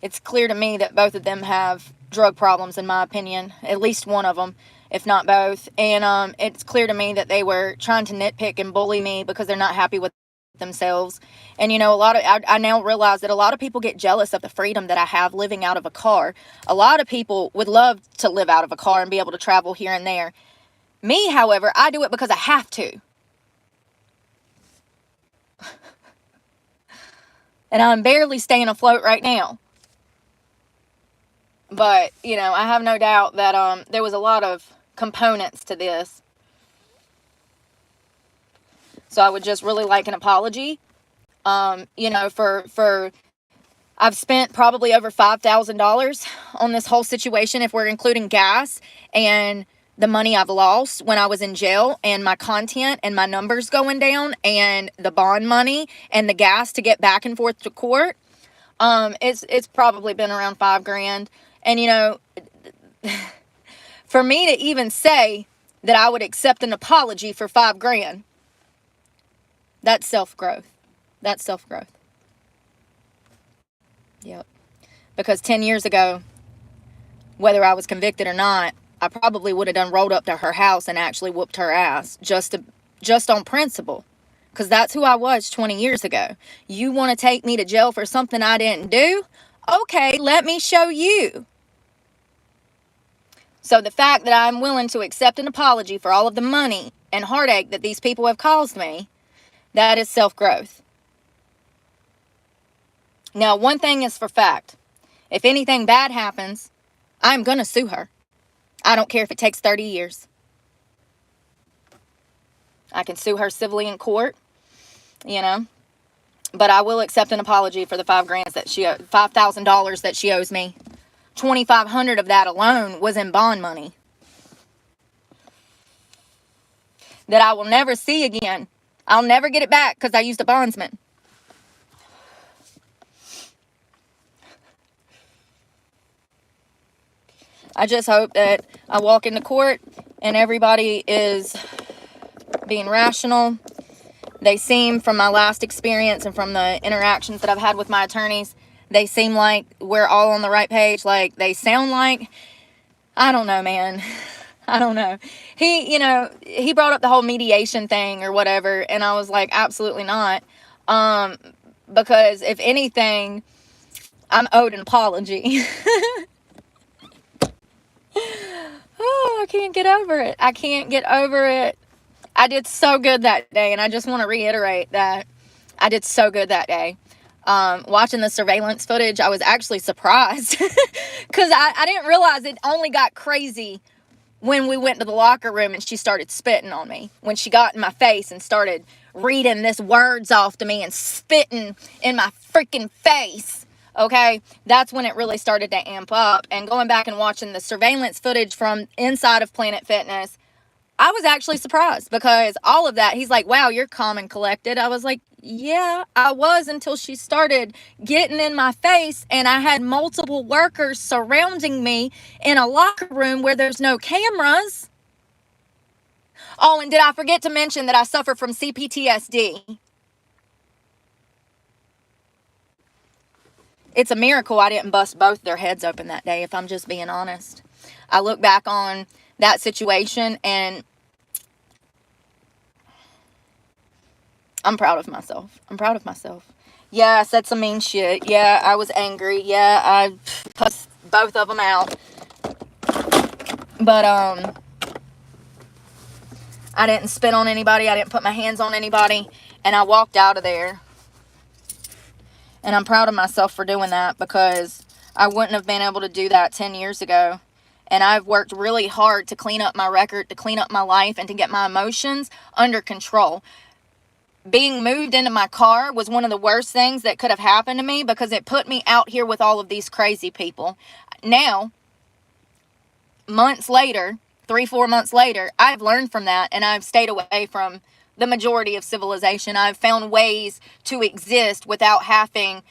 it's clear to me that both of them have drug problems, in my opinion. At least one of them, if not both. And it's clear to me that they were trying to nitpick and bully me because they're not happy with themselves. And I now realize that a lot of people get jealous of the freedom that I have living out of a car. A lot of people would love to live out of a car and be able to travel here and there. Me, however, I do it because I have to. And I'm barely staying afloat right now. But, I have no doubt that there was a lot of components to this. So I would just really like an apology. For I've spent probably over $5,000 on this whole situation, if we're including gas and the money I've lost when I was in jail, and my content and my numbers going down, and the bond money and the gas to get back and forth to court. It's probably been around $5,000. And for me to even say that I would accept an apology for $5,000, that's self-growth. That's self-growth. Yep. Because 10 years ago, whether I was convicted or not, I probably would have done rolled up to her house and actually whooped her ass just on principle. Because that's who I was 20 years ago. You want to take me to jail for something I didn't do? Okay, let me show you. So the fact that I'm willing to accept an apology for all of the money and heartache that these people have caused me, that is self-growth. Now, one thing is for fact. If anything bad happens, I'm going to sue her. I don't care if it takes 30 years. I can sue her civilly in court, But I will accept an apology for the $5,000 that she owes me. $2,500 of that alone was in bond money that I will never see again. I'll never get it back because I used a bondsman. I just hope that I walk into court and everybody is being rational. They seem, from my last experience and from the interactions that I've had with my attorneys, they seem like we're all on the right page. Like, they sound like, I don't know, man. I don't know. He brought up the whole mediation thing or whatever, and I was like, absolutely not. Because if anything, I'm owed an apology. Oh, I can't get over it. I can't get over it. I did so good that day, and I just want to reiterate that I did so good that day. Watching the surveillance footage, I was actually surprised because I didn't realize it only got crazy when we went to the locker room and she started spitting on me. When she got in my face and started reading this words off to me and spitting in my freaking face. Okay, that's when it really started to amp up. And going back and watching the surveillance footage from inside of Planet Fitness, I was actually surprised because all of that, he's like, wow, you're calm and collected. I was like, yeah, I was, until she started getting in my face and I had multiple workers surrounding me in a locker room where there's no cameras. Oh, and did I forget to mention that I suffer from CPTSD? It's a miracle I didn't bust both their heads open that day, if I'm just being honest. I look back on that situation and I'm proud of myself. I'm proud of myself. Yeah, I said some mean shit. Yeah, I was angry. Yeah, I cussed both of them out. But, I didn't spit on anybody. I didn't put my hands on anybody. And I walked out of there. And I'm proud of myself for doing that because I wouldn't have been able to do that 10 years ago. And I've worked really hard to clean up my record, to clean up my life, and to get my emotions under control. Being moved into my car was one of the worst things that could have happened to me because it put me out here with all of these crazy people. Now, months later, 3-4 months later, I've learned from that and I've stayed away from the majority of civilization. I've found ways to exist without having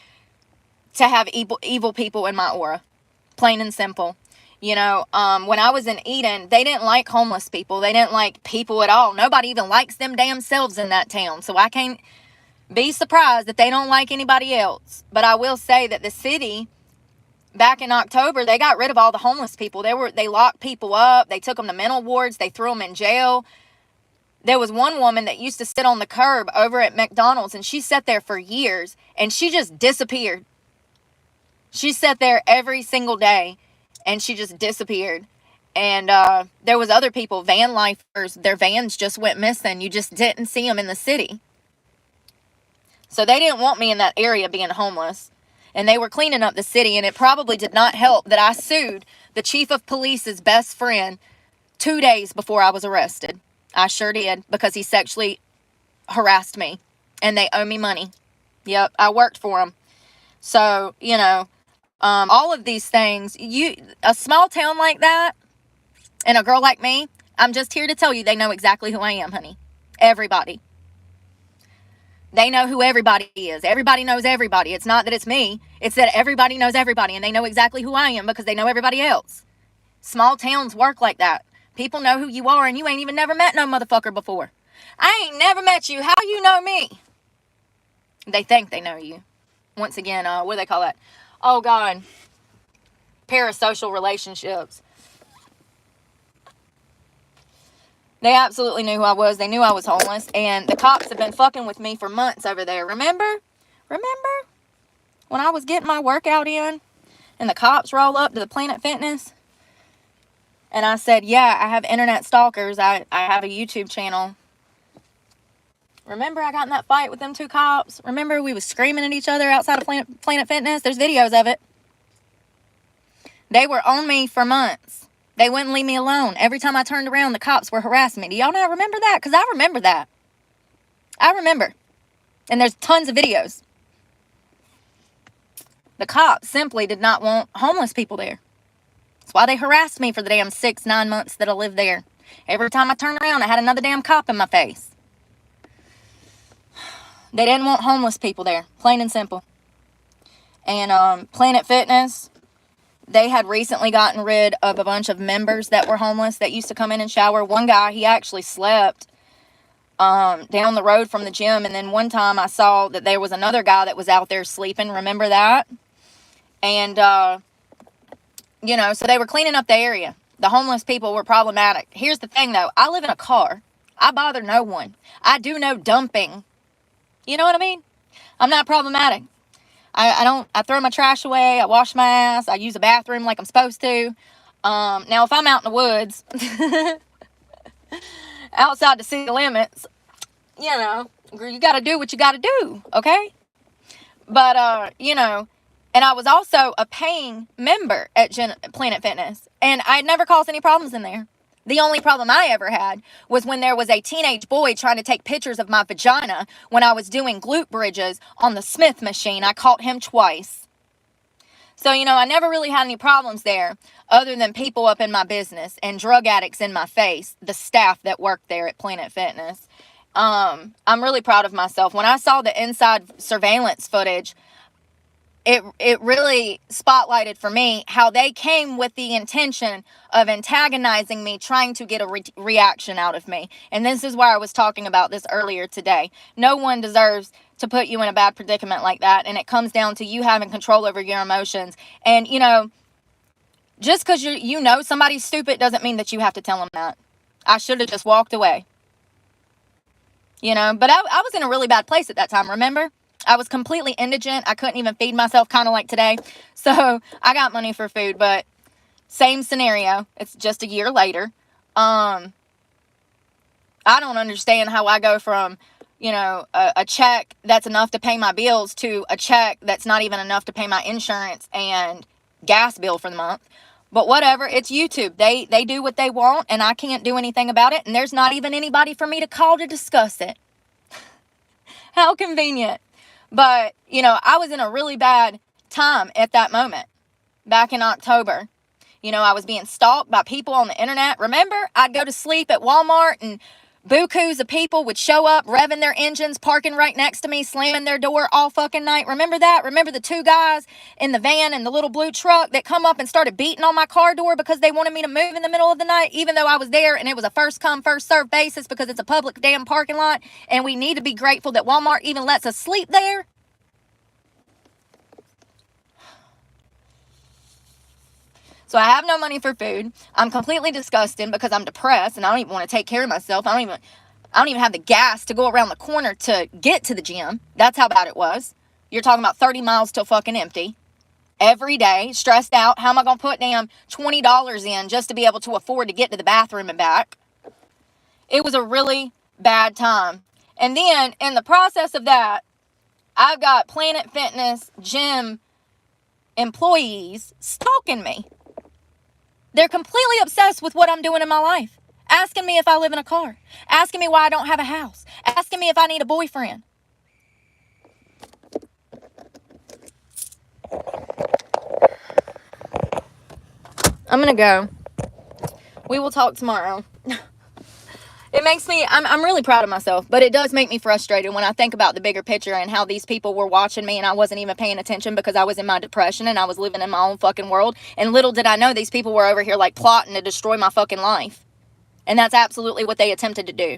to have evil people in my aura. Plain and simple. You know, when I was in Eden, they didn't like homeless people. They didn't like people at all. Nobody even likes them damn selves in that town. So I can't be surprised that they don't like anybody else. But I will say that the city, back in October, they got rid of all the homeless people. They locked people up. They took them to mental wards. They threw them in jail. There was one woman that used to sit on the curb over at McDonald's, and she sat there for years, and she just disappeared. She sat there every single day, and she just disappeared. And there was other people, van lifers, their vans just went missing. You just didn't see them in the city. So they didn't want me in that area being homeless. And they were cleaning up the city, and it probably did not help that I sued the chief of police's best friend 2 days before I was arrested. I sure did, because he sexually harassed me, and they owe me money. Yep, I worked for him. So, you know, all of these things, a small town like that, and a girl like me, I'm just here to tell you they know exactly who I am, honey. Everybody. They know who everybody is. Everybody knows everybody. It's not that it's me. It's that everybody knows everybody, and they know exactly who I am because they know everybody else. Small towns work like that. People know who you are, and you ain't even never met no motherfucker before. I ain't never met you. How you know me? They think they know you. Once again, what do they call that? Oh, God. Parasocial relationships. They absolutely knew who I was. They knew I was homeless. And the cops have been fucking with me for months over there. Remember? When I was getting my workout in and the cops roll up to the Planet Fitness? And I said, yeah, I have internet stalkers. I have a YouTube channel. Remember I got in that fight with them two cops? Remember we was screaming at each other outside of Planet Fitness? There's videos of it. They were on me for months. They wouldn't leave me alone. Every time I turned around, the cops were harassing me. Do y'all not remember that? Because I remember that. I remember. And there's tons of videos. The cops simply did not want homeless people there. That's why they harassed me for the damn 6-9 months that I lived there. Every time I turned around, I had another damn cop in my face. They didn't want homeless people there. Plain and simple. And Planet Fitness, they had recently gotten rid of a bunch of members that were homeless that used to come in and shower. One guy, he actually slept down the road from the gym. And then one time I saw that there was another guy that was out there sleeping. Remember that? And, you know, so they were cleaning up the area. The homeless people were problematic. Here's the thing, though. I live in a car. I bother no one. I do no dumping. You know what I mean? I'm not problematic. I throw my trash away. I wash my ass. I use a bathroom like I'm supposed to. Now, if I'm out in the woods, outside the city limits, you know, you got to do what you got to do, okay? But, you know, and I was also a paying member at Planet Fitness, and I had never caused any problems in there. The only problem I ever had was when there was a teenage boy trying to take pictures of my vagina when I was doing glute bridges on the Smith machine. I caught him twice. So, you know, I never really had any problems there other than people up in my business and drug addicts in my face, the staff that worked there at Planet Fitness. I'm really proud of myself. When I saw the inside surveillance footage, it really spotlighted for me how they came with the intention of antagonizing me, trying to get a reaction out of me. And this is why I was talking about this earlier today. No one deserves to put you in a bad predicament like that. And it comes down to you having control over your emotions. And, you know, just because you know somebody's stupid doesn't mean that you have to tell them that. I should have just walked away. You know, but I was in a really bad place at that time, remember? I was completely indigent. I couldn't even feed myself, kind of like today. So I got money for food, but same scenario. It's just a year later. I don't understand how I go from, you know, a check that's enough to pay my bills to a check that's not even enough to pay my insurance and gas bill for the month. But whatever, it's YouTube. They do what they want, and I can't do anything about it. And there's not even anybody for me to call to discuss it. How convenient. But, you know, I was in a really bad time at that moment, back in October. You know, I was being stalked by people on the internet. Remember, I'd go to sleep at Walmart and bukus of people would show up, revving their engines, parking right next to me, slamming their door all fucking night. Remember that? Remember the 2 guys in the van and the little blue truck that come up and started beating on my car door because they wanted me to move in the middle of the night, even though I was there, and it was a first come, first served basis because it's a public damn parking lot, and we need to be grateful that Walmart even lets us sleep there. So I have no money for food. I'm completely disgusted because I'm depressed and I don't even want to take care of myself. I don't even have the gas to go around the corner to get to the gym. That's how bad it was. You're talking about 30 miles till fucking empty. Every day, stressed out. How am I going to put damn $20 in just to be able to afford to get to the bathroom and back? It was a really bad time. And then in the process of that, I've got Planet Fitness gym employees stalking me. They're completely obsessed with what I'm doing in my life. Asking me if I live in a car. Asking me why I don't have a house. Asking me if I need a boyfriend. I'm going to go. We will talk tomorrow. It makes me, I'm really proud of myself, but it does make me frustrated when I think about the bigger picture and how these people were watching me and I wasn't even paying attention because I was in my depression and I was living in my own fucking world. And little did I know these people were over here like plotting to destroy my fucking life. And that's absolutely what they attempted to do.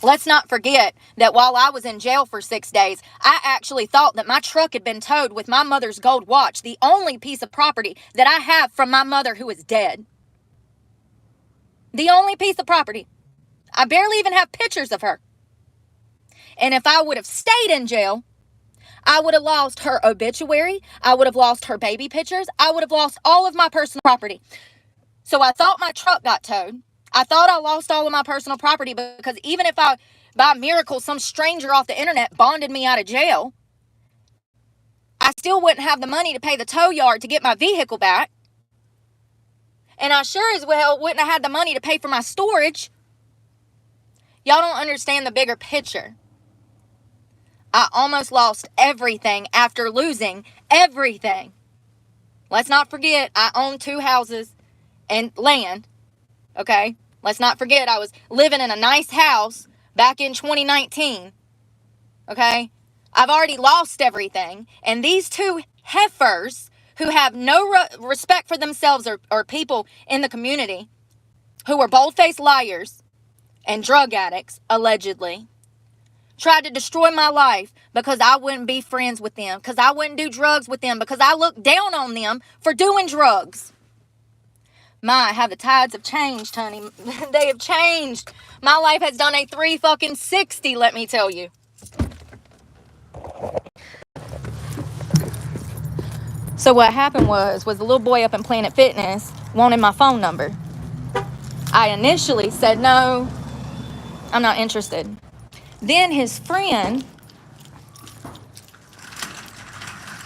Let's not forget that while I was in jail for 6 days, I actually thought that my truck had been towed with my mother's gold watch, the only piece of property that I have from my mother who is dead. The only piece of property. I barely even have pictures of her. And if I would have stayed in jail, I would have lost her obituary. I would have lost her baby pictures. I would have lost all of my personal property. So I thought my truck got towed. I thought I lost all of my personal property because even if I, by miracle, some stranger off the internet bonded me out of jail, I still wouldn't have the money to pay the tow yard to get my vehicle back. And I sure as well wouldn't have had the money to pay for my storage. Y'all don't understand the bigger picture. I almost lost everything after losing everything. Let's not forget, I own 2 houses and land. Okay? Let's not forget, I was living in a nice house back in 2019. Okay? I've already lost everything. And these 2 heifers who have no respect for themselves or people in the community, who are bold-faced liars and drug addicts, allegedly, tried to destroy my life because I wouldn't be friends with them, because I wouldn't do drugs with them, because I looked down on them for doing drugs. My, how the tides have changed, honey. They have changed. My life has done a 360, let me tell you. So what happened was the little boy up in Planet Fitness wanted my phone number. I initially said, no, I'm not interested. Then his friend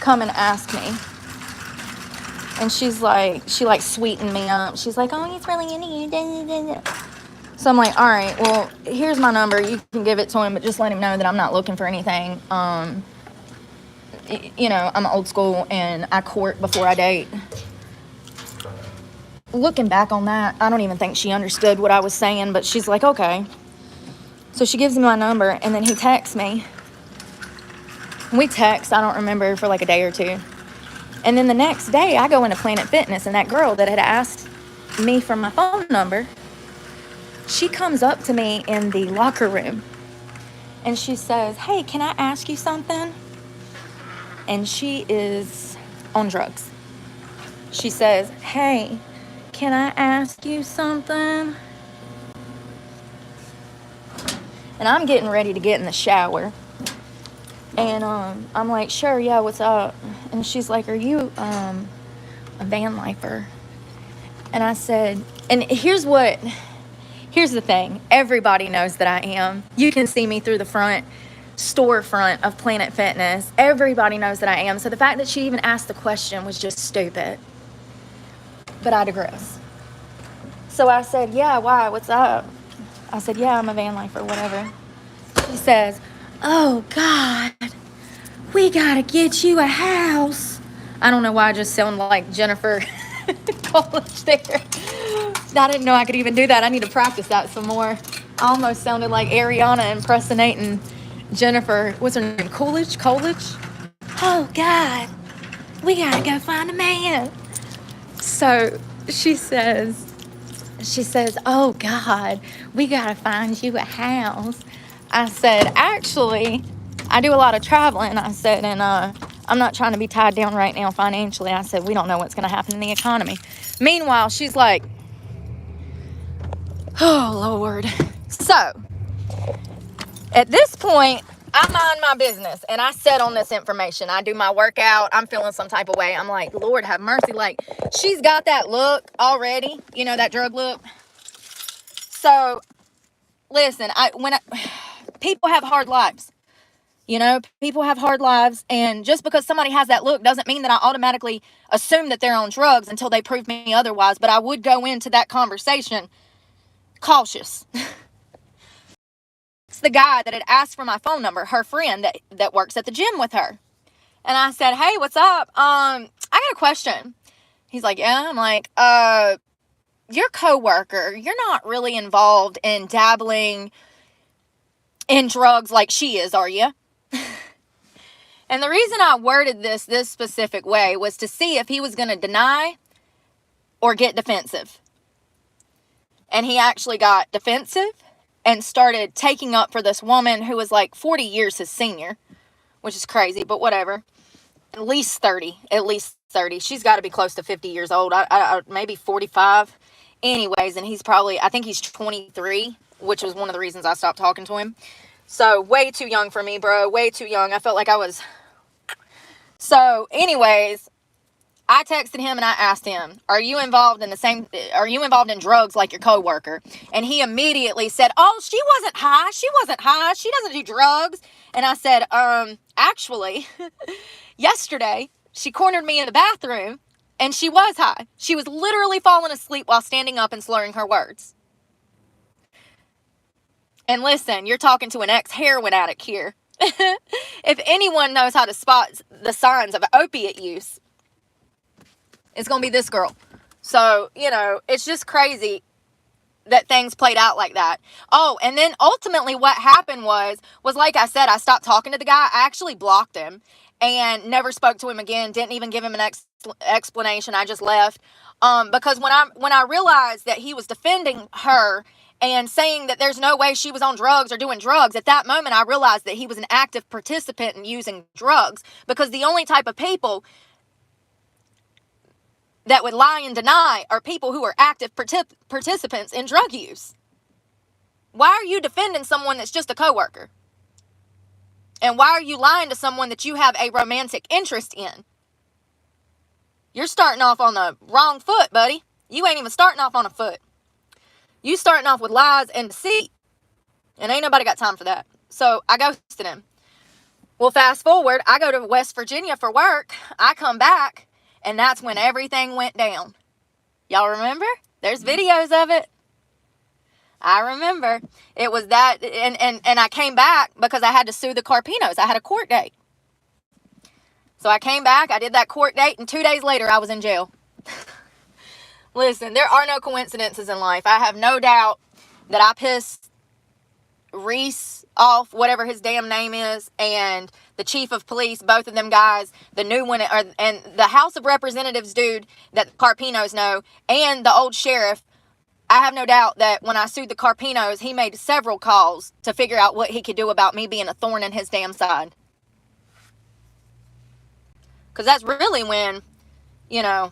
come and ask me. And she sweetened me up. She's like, oh, he's really into you. So I'm like, all right, well, here's my number. You can give it to him, but just let him know that I'm not looking for anything. You know, I'm old school and I court before I date. Looking back on that, I don't even think she understood what I was saying, but she's like, okay. So she gives me my number and then he texts me. We text, I don't remember, for like a day or 2. And then the next day I go into Planet Fitness and that girl that had asked me for my phone number, she comes up to me in the locker room and she says, hey, can I ask you something? And she is on drugs. She says, hey, can I ask you something? And I'm getting ready to get in the shower. And I'm like, sure, yeah, what's up? And she's like, are you a van lifer? And I said, and here's the thing. Everybody knows that I am. You can see me through the front storefront of Planet Fitness. Everybody knows that I am. So the fact that she even asked the question was just stupid. But I digress. So I said, yeah, why? What's up? I said, yeah, I'm a van lifer, whatever. She says, oh, God, we got to get you a house. I don't know why I just sound like Jennifer College there. I didn't know I could even do that. I need to practice that some more. I almost sounded like Ariana impersonating Jennifer. What's her name? Coolidge? Oh, God. We gotta go find a man. So she says, oh, God, we gotta find you a house. I said, actually, I do a lot of traveling. I said, and I'm not trying to be tied down right now financially. I said, we don't know what's going to happen in the economy. Meanwhile, she's like, oh, Lord. So at this point, I mind my business and I set on this information. I do my workout. I'm feeling some type of way. I'm like, Lord have mercy. Like, she's got that look already, you know, that drug look. So listen, people have hard lives. You know, people have hard lives, and just because somebody has that look doesn't mean that I automatically assume that they're on drugs until they prove me otherwise. But I would go into that conversation cautious. It's the guy that had asked for my phone number, her friend that works at the gym with her. And I said, hey, what's up? I got a question. He's like, yeah. I'm like, your coworker, you're not really involved in dabbling in drugs like she is, are you? And the reason I worded this specific way was to see if he was going to deny or get defensive. And he actually got defensive and started taking up for this woman who was like 40 years his senior, which is crazy, but whatever. At least 30. She's got to be close to 50 years old. Maybe 45. Anyways, and he's probably, I think he's 23, which was one of the reasons I stopped talking to him. So way too young for me, bro. Way too young. I felt like I was... So anyways, I texted him and I asked him, are you involved in drugs like your coworker? And he immediately said, oh, she wasn't high. She doesn't do drugs. And I said, actually, yesterday she cornered me in the bathroom and she was high. She was literally falling asleep while standing up and slurring her words. And listen, you're talking to an ex-heroin addict here. If anyone knows how to spot the signs of opiate use, it's going to be this girl. So, you know, it's just crazy that things played out like that. Oh, and then ultimately what happened was like I said, I stopped talking to the guy. I actually blocked him and never spoke to him again. Didn't even give him an explanation. I just left. Because when I realized that he was defending her and saying that there's no way she was on drugs or doing drugs, at that moment I realized that he was an active participant in using drugs, because the only type of people that would lie and deny are people who are active participants in drug use. Why are you defending someone that's just a coworker? And why are you lying to someone that you have a romantic interest in? You're starting off on the wrong foot, buddy. You ain't even starting off on a foot. You starting off with lies and deceit. And ain't nobody got time for that. So I ghosted him. Well, fast forward, I go to West Virginia for work. I come back, and that's when everything went down. Y'all remember? There's videos of it. I remember. It was that, and I came back because I had to sue the Carpinos. I had a court date. So I came back, I did that court date, and 2 days later, I was in jail. Listen, there are no coincidences in life. I have no doubt that I pissed Reese off, whatever his damn name is, and the chief of police, both of them guys, the new one, and the House of Representatives dude that the Carpinos know, and the old sheriff. I have no doubt that when I sued the Carpinos, he made several calls to figure out what he could do about me being a thorn in his damn side. Because that's really when, you know,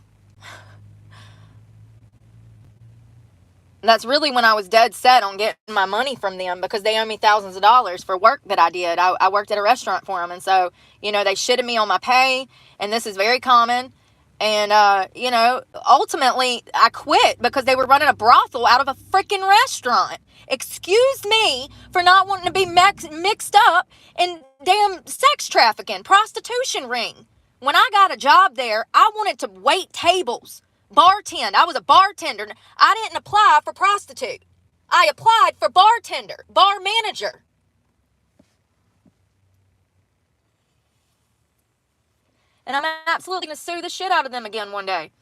that's really when I was dead set on getting my money from them, because they owe me thousands of dollars for work that I did. I worked at a restaurant for them. And so, you know, they shitted me on my pay, and this is very common. And, you know, ultimately I quit because they were running a brothel out of a freaking restaurant. Excuse me for not wanting to be mixed up in damn sex trafficking, prostitution ring. When I got a job there, I wanted to wait tables. Bartend. I was a bartender. I didn't apply for prostitute. I applied for bartender, bar manager. And I'm absolutely going to sue the shit out of them again one day.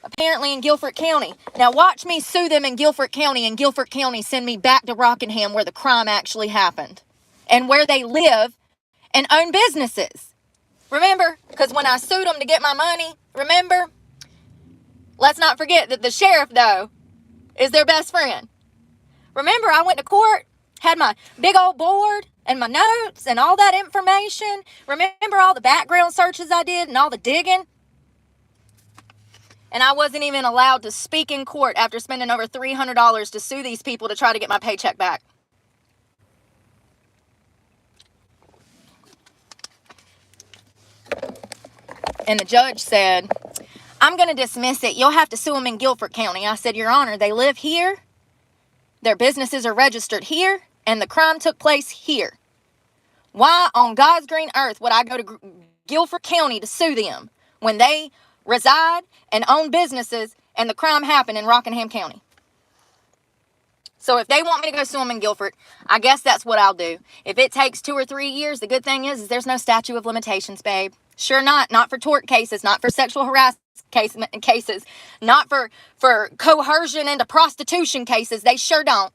apparently in Guilford County. Now watch me sue them in Guilford County, and Guilford County send me back to Rockingham where the crime actually happened and where they live and own businesses. Remember? Because when I sued them to get my money, remember? Let's not forget that the sheriff, though, is their best friend. Remember, I went to court, had my big old board and my notes and all that information. Remember all the background searches I did and all the digging? And I wasn't even allowed to speak in court after spending over $300 to sue these people to try to get my paycheck back. And the judge said, I'm going to dismiss it. You'll have to sue them in Guilford County. I said, Your Honor, they live here. Their businesses are registered here. And the crime took place here. Why on God's green earth would I go to Guilford County to sue them when they reside and own businesses and the crime happened in Rockingham County? So if they want me to go sue them in Guilford, I guess that's what I'll do. If it takes 2 or 3 years, the good thing is there's no statute of limitations, babe. Sure not. Not for tort cases, not for sexual harassment cases, not for coercion into prostitution cases. They sure don't.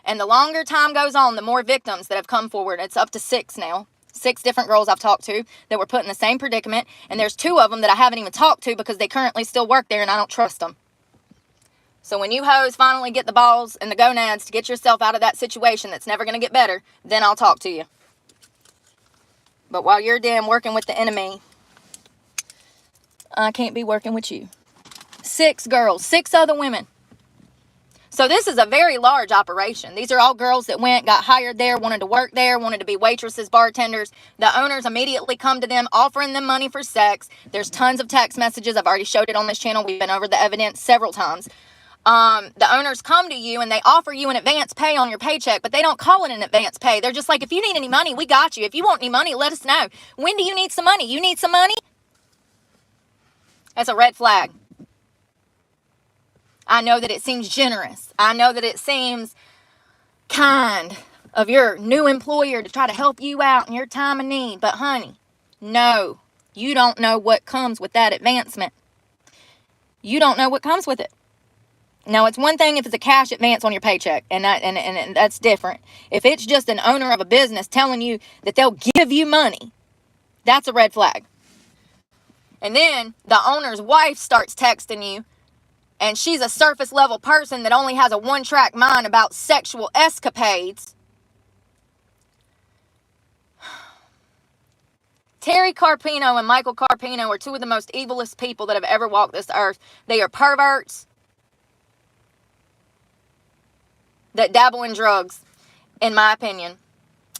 And the longer time goes on, the more victims that have come forward. It's up to 6 now. 6 different girls I've talked to that were put in the same predicament. And there's 2 of them that I haven't even talked to because they currently still work there and I don't trust them. So when you hoes finally get the balls and the gonads to get yourself out of that situation that's never going to get better, then I'll talk to you. But while you're damn working with the enemy, I can't be working with you. 6 girls, 6 other women. So this is a very large operation. These are all girls that went, got hired there, wanted to work there, wanted to be waitresses, bartenders. The owners immediately come to them, offering them money for sex. There's tons of text messages. I've already showed it on this channel. We've been over the evidence several times. The owners come to you and they offer you an advance pay on your paycheck, but they don't call it an advance pay. They're just like, if you need any money, we got you. If you want any money, let us know. When do you need some money? You need some money? That's a red flag. I know that it seems generous. I know that it seems kind of your new employer to try to help you out in your time of need. But honey, no, you don't know what comes with that advancement. You don't know what comes with it. Now, it's one thing if it's a cash advance on your paycheck, and that's different. If it's just an owner of a business telling you that they'll give you money, that's a red flag. And then the owner's wife starts texting you, and she's a surface level person that only has a one-track mind about sexual escapades. Terry Carpino and Michael Carpino are 2 of the most evilest people that have ever walked this earth. They are perverts that dabble in drugs, in my opinion.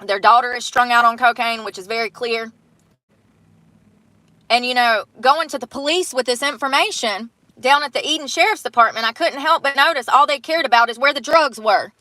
Their daughter is strung out on cocaine, which is very clear. And, you know, going to the police with this information down at the Eden Sheriff's Department, I couldn't help but notice all they cared about is where the drugs were.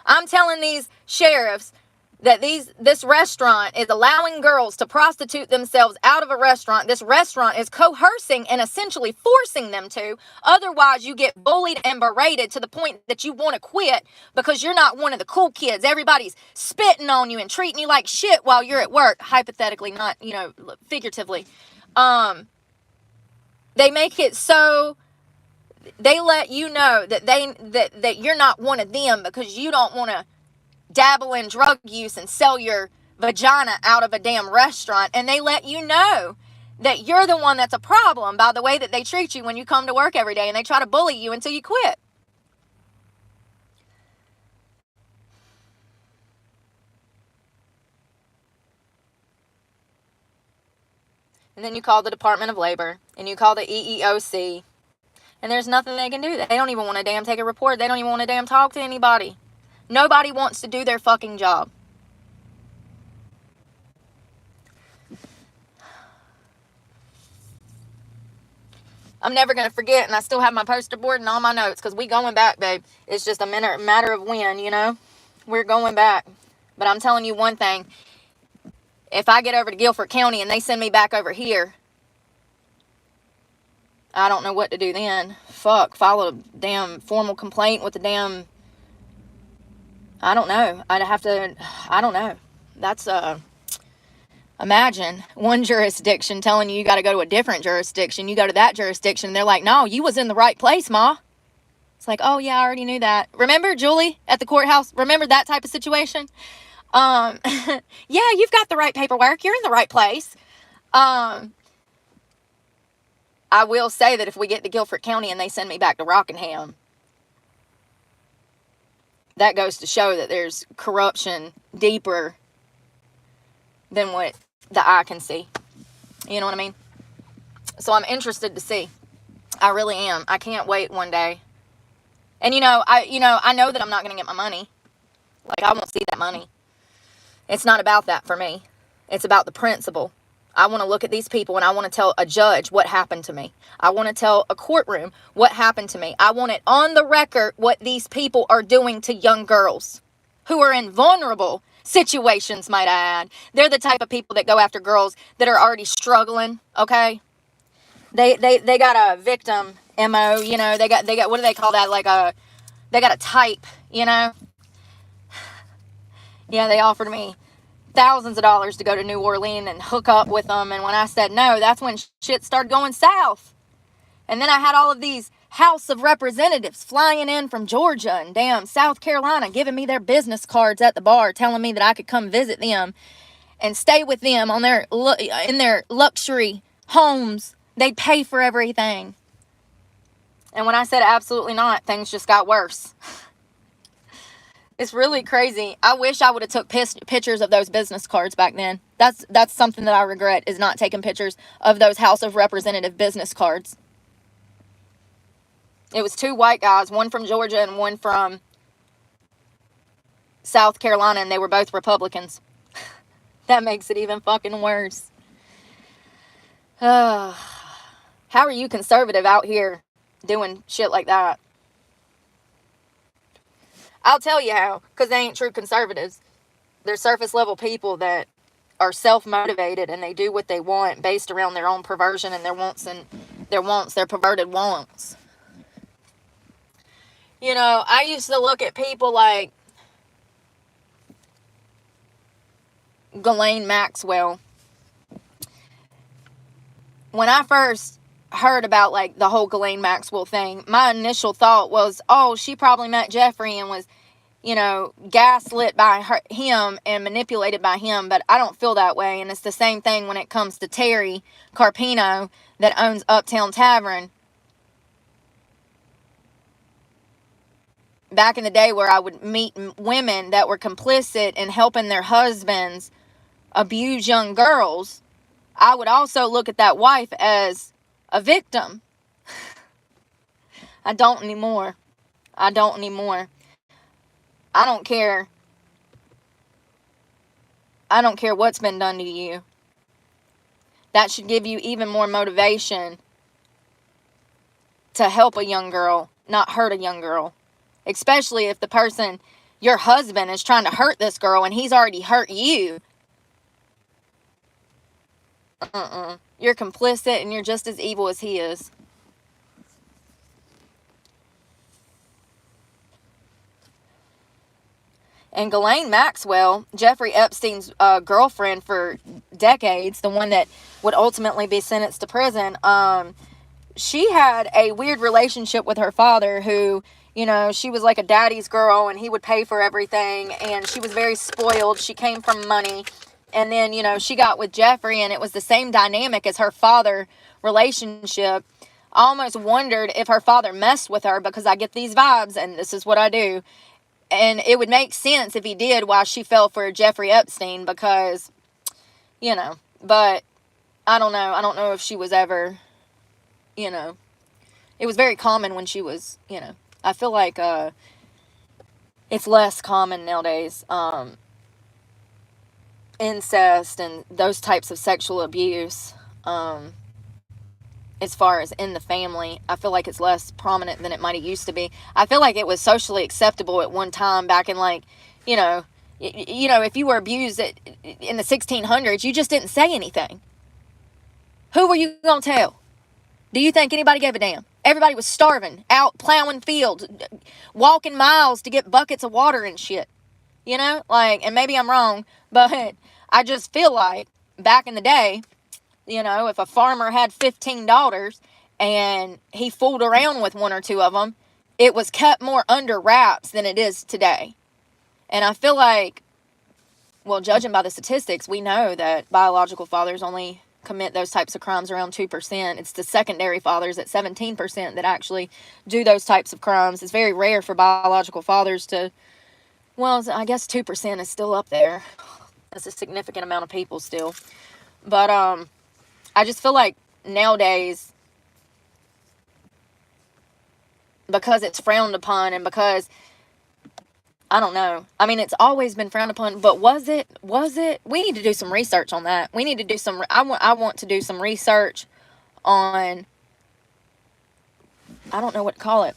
I'm telling these sheriffs that this restaurant is allowing girls to prostitute themselves out of a restaurant. This restaurant is coercing and essentially forcing them to. Otherwise, you get bullied and berated to the point that you want to quit because you're not one of the cool kids. Everybody's spitting on you and treating you like shit while you're at work. Hypothetically, not, you know, figuratively. They make it so they let you know that that you're not one of them because you don't want to dabble in drug use and sell your vagina out of a damn restaurant. And they let you know that you're the one that's a problem by the way that they treat you when you come to work every day, and they try to bully you until you quit. And then you call the Department of Labor, and you call the EEOC, and there's nothing they can do. They don't even want to damn take a report. They don't even want to damn talk to anybody. Nobody wants to do their fucking job. I'm never going to forget, and I still have my poster board and all my notes, because we going back, babe. It's just a matter of when, you know. We're going back. But I'm telling you one thing. If I get over to Guilford County and they send me back over here, I don't know what to do then. Fuck, file a damn formal complaint with the damn... I don't know. I'd have to... I don't know. That's, Imagine one jurisdiction telling you got to go to a different jurisdiction. You go to that jurisdiction, and they're like, no, you was in the right place, Ma. It's like, oh, yeah, I already knew that. Remember, Julie, at the courthouse? Remember that type of situation? Yeah, you've got the right paperwork. You're in the right place. I will say that if we get to Guilford County and they send me back to Rockingham, that goes to show that there's corruption deeper than what the eye can see. You know what I mean? So I'm interested to see. I really am. I can't wait one day. And I know that I'm not going to get my money. Like, I won't see that money. It's not about that for me. It's about the principle. I want to look at these people and I want to tell a judge what happened to me. I want to tell a courtroom what happened to me. I want it on the record what these people are doing to young girls who are in vulnerable situations, might I add. They're the type of people that go after girls that are already struggling, okay? They got a victim MO, they got what do they call that? They got a type, Yeah, they offered me thousands of dollars to go to New Orleans and hook up with them. And when I said no, that's when shit started going south. And then I had all of these House of Representatives flying in from Georgia and damn South Carolina, giving me their business cards at the bar, telling me that I could come visit them and stay with them on in their luxury homes. They'd pay for everything. And when I said absolutely not, things just got worse. It's really crazy. I wish I would have took pictures of those business cards back then. That's something that I regret, is not taking pictures of those House of Representative business cards. It was 2 white guys, one from Georgia and one from South Carolina, and they were both Republicans. That makes it even fucking worse. How are you conservative out here doing shit like that? I'll tell you how, because they ain't true conservatives. They're surface level people that are self-motivated and they do what they want based around their own perversion and their perverted wants. I used to look at people like Ghislaine Maxwell. When I first heard about like the whole Ghislaine Maxwell thing, my initial thought was, oh, she probably met Jeffrey and was, gaslit by him and manipulated by him. But I don't feel that way. And it's the same thing when it comes to Terry Carpino that owns Uptown Tavern. Back in the day where I would meet women that were complicit in helping their husbands abuse young girls, I would also look at that wife as a victim. I don't anymore. I don't care. I don't care what's been done to you. That should give you even more motivation to help a young girl, not hurt a young girl. Especially if the person, your husband, is trying to hurt this girl and he's already hurt you. You're complicit and you're just as evil as he is. And Ghislaine Maxwell, Jeffrey Epstein's girlfriend for decades, the one that would ultimately be sentenced to prison, she had a weird relationship with her father who, she was like a daddy's girl and he would pay for everything and she was very spoiled. She came from money. And then, she got with Jeffrey and it was the same dynamic as her father relationship. I almost wondered if her father messed with her because I get these vibes and this is what I do. And it would make sense if he did why she fell for Jeffrey Epstein because, but I don't know. I don't know if she was ever, it was very common when she was, I feel like it's less common nowadays. Incest and those types of sexual abuse, as far as in the family, I feel like it's less prominent than it might have used to be. I feel like it was socially acceptable at one time back in if you were abused in the 1600s, you just didn't say anything. Who were you going to tell? Do you think anybody gave a damn? Everybody was starving, out plowing fields, walking miles to get buckets of water and shit. And maybe I'm wrong, but I just feel like back in the day, you know, if a farmer had 15 daughters and he fooled around with one or two of them, it was kept more under wraps than it is today. And I feel like, well, judging by the statistics, we know that biological fathers only commit those types of crimes around 2%. It's the secondary fathers at 17% that actually do those types of crimes. It's very rare for biological fathers to, well, I guess 2% is still up there. That's a significant amount of people still. But I just feel like nowadays, because it's frowned upon and because, I don't know. I mean, it's always been frowned upon, but was it? We need to do some research on that. We need to do some, I want to do some research on, I don't know what to call it,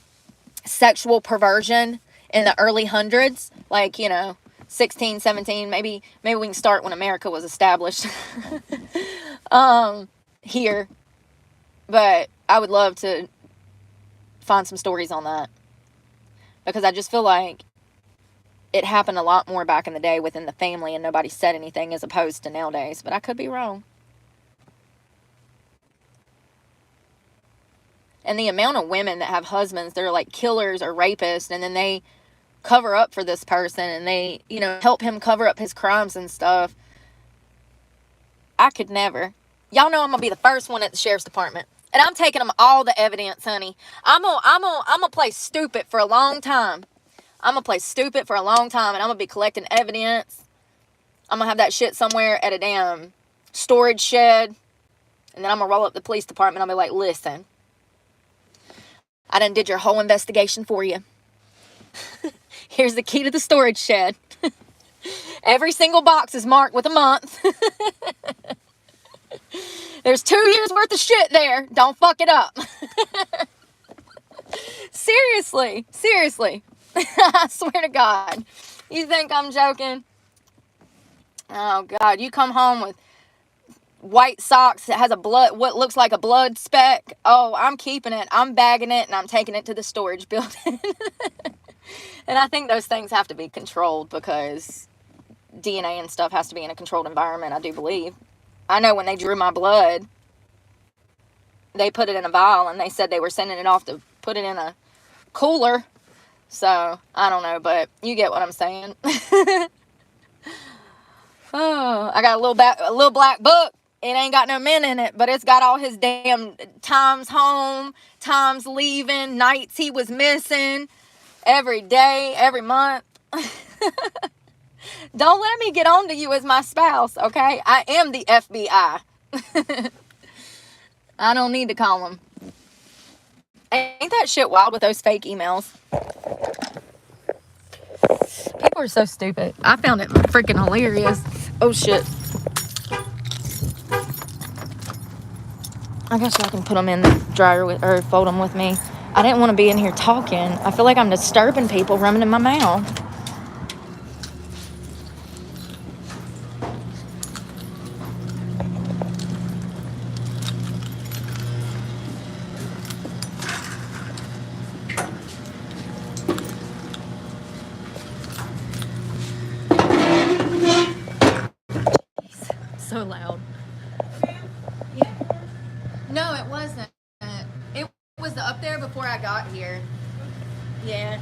sexual perversion in the early hundreds, like, you know, 16, 17, maybe we can start when America was established here. But I would love to find some stories on that, because I just feel like it happened a lot more back in the day within the family and nobody said anything, as opposed to nowadays. But I could be wrong. And the amount of women that have husbands that are like killers or rapists, and then they cover up for this person and they, you know, help him cover up his crimes and stuff. I could never. Y'all know I'm gonna be the first one at the sheriff's department, and I'm taking them all the evidence, honey. I'm gonna play stupid for a long time. I'm gonna play stupid for a long time, and I'm gonna be collecting evidence. I'm gonna have that shit somewhere at a damn storage shed, and then I'm gonna roll up the police department. I'll be like, listen, I done did your whole investigation for you. Here's the key to the storage shed. Every single box is marked with a month. There's 2 years worth of shit there. Don't fuck it up. Seriously. I swear to God. You think I'm joking? Oh God, you come home with white socks that has what looks like a blood speck. Oh, I'm keeping it. I'm bagging it and I'm taking it to the storage building. And I think those things have to be controlled, because DNA and stuff has to be in a controlled environment, I do believe. I know when they drew my blood, they put it in a vial and they said they were sending it off to put it in a cooler. So, I don't know, but you get what I'm saying. Oh, I got a little black book. It ain't got no men in it, but it's got all his damn times home, times leaving, nights he was missing, every day, every month. Don't let me get on to you as my spouse, okay? I am the FBI. I don't need to call them. Ain't that shit wild with those fake emails? People are so stupid. I found it freaking hilarious. Oh, shit. I guess I can put them in the dryer or fold them with me. I didn't want to be in here talking. I feel like I'm disturbing people running in my mouth. So loud. Yeah. No, it wasn't. It was up there before I got here. Yeah.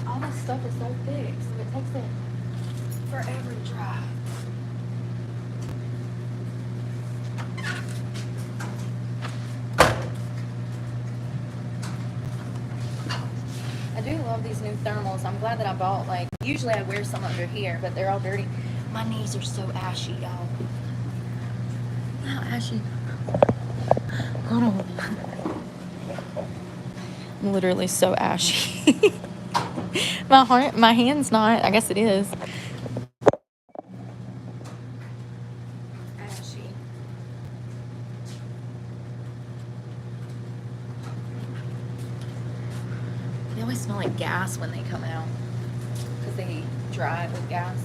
All this stuff is so big, so it takes it forever to dry. I do love these new thermals. I'm glad that I bought, like, usually I wear some under here, but they're all dirty. My knees are so ashy, y'all. How ashy? Hold on. I'm literally so ashy. My hand's not. I guess it is. Ashy. always smell like gas when they come out because they dry it with gas.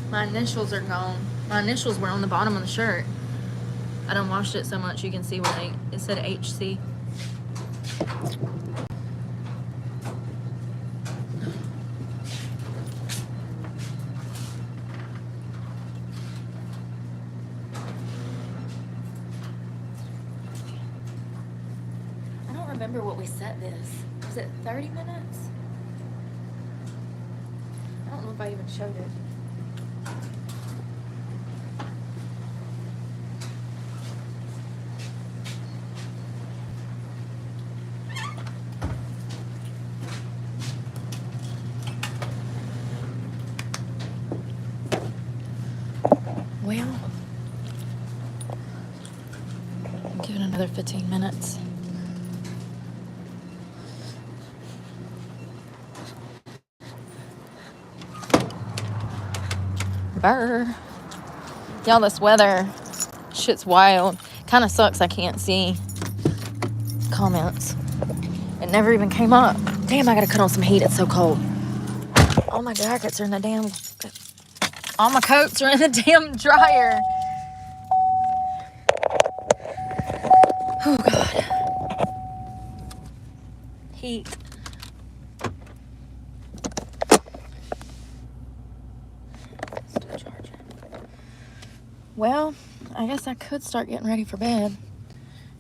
My initials are gone. My initials were on the bottom of the shirt. I done washed it so much you can see where it said HC. I don't remember what we set this. Was it 30 minutes? I don't know if I even showed it. Well, give it another 15 minutes. Brr. Y'all, this weather, shit's wild. Kind of sucks I can't see comments. It never even came up. Damn, I gotta cut on some heat. It's so cold. All my jackets are in the damn... All my coats are in the damn dryer. Oh, God. Heat. Still charging. Well, I guess I could start getting ready for bed.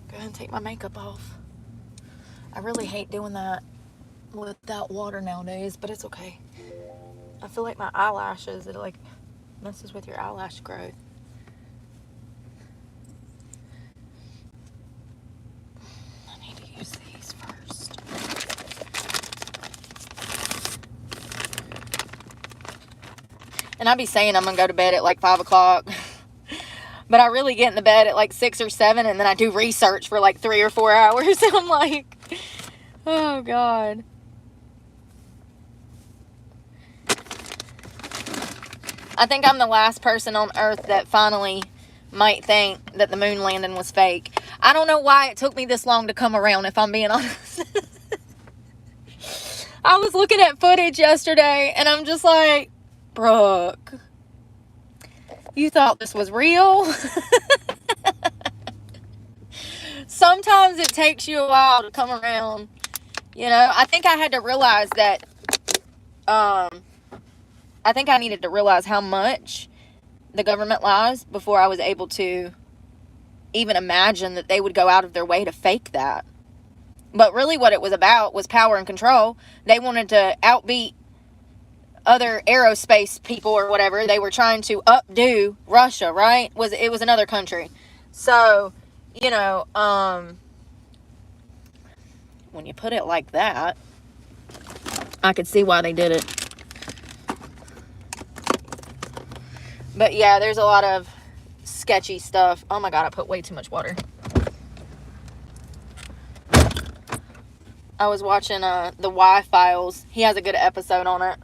Go ahead and take my makeup off. I really hate doing that without water nowadays, but it's okay. I feel like my eyelashes, it like messes with your eyelash growth. I need to use these first. And I be saying I'm gonna go to bed at like 5 o'clock. But I really get in the bed at like 6 or 7, and then I do research for like 3 or 4 hours. And I'm like, oh, God. I think I'm the last person on Earth that finally might think that the moon landing was fake. I don't know why it took me this long to come around, if I'm being honest. I was looking at footage yesterday, and I'm just like, Brooke, you thought this was real? Sometimes it takes you a while to come around. You know, I think I had to realize that, I think I needed to realize how much the government lies before I was able to even imagine that they would go out of their way to fake that. But really what it was about was power and control. They wanted to outbeat other aerospace people or whatever. They were trying to updo Russia, right? It was another country. So, you know, when you put it like that, I could see why they did it. But yeah, there's a lot of sketchy stuff. Oh my God, I put way too much water. I was watching the Y-Files. He has a good episode on it.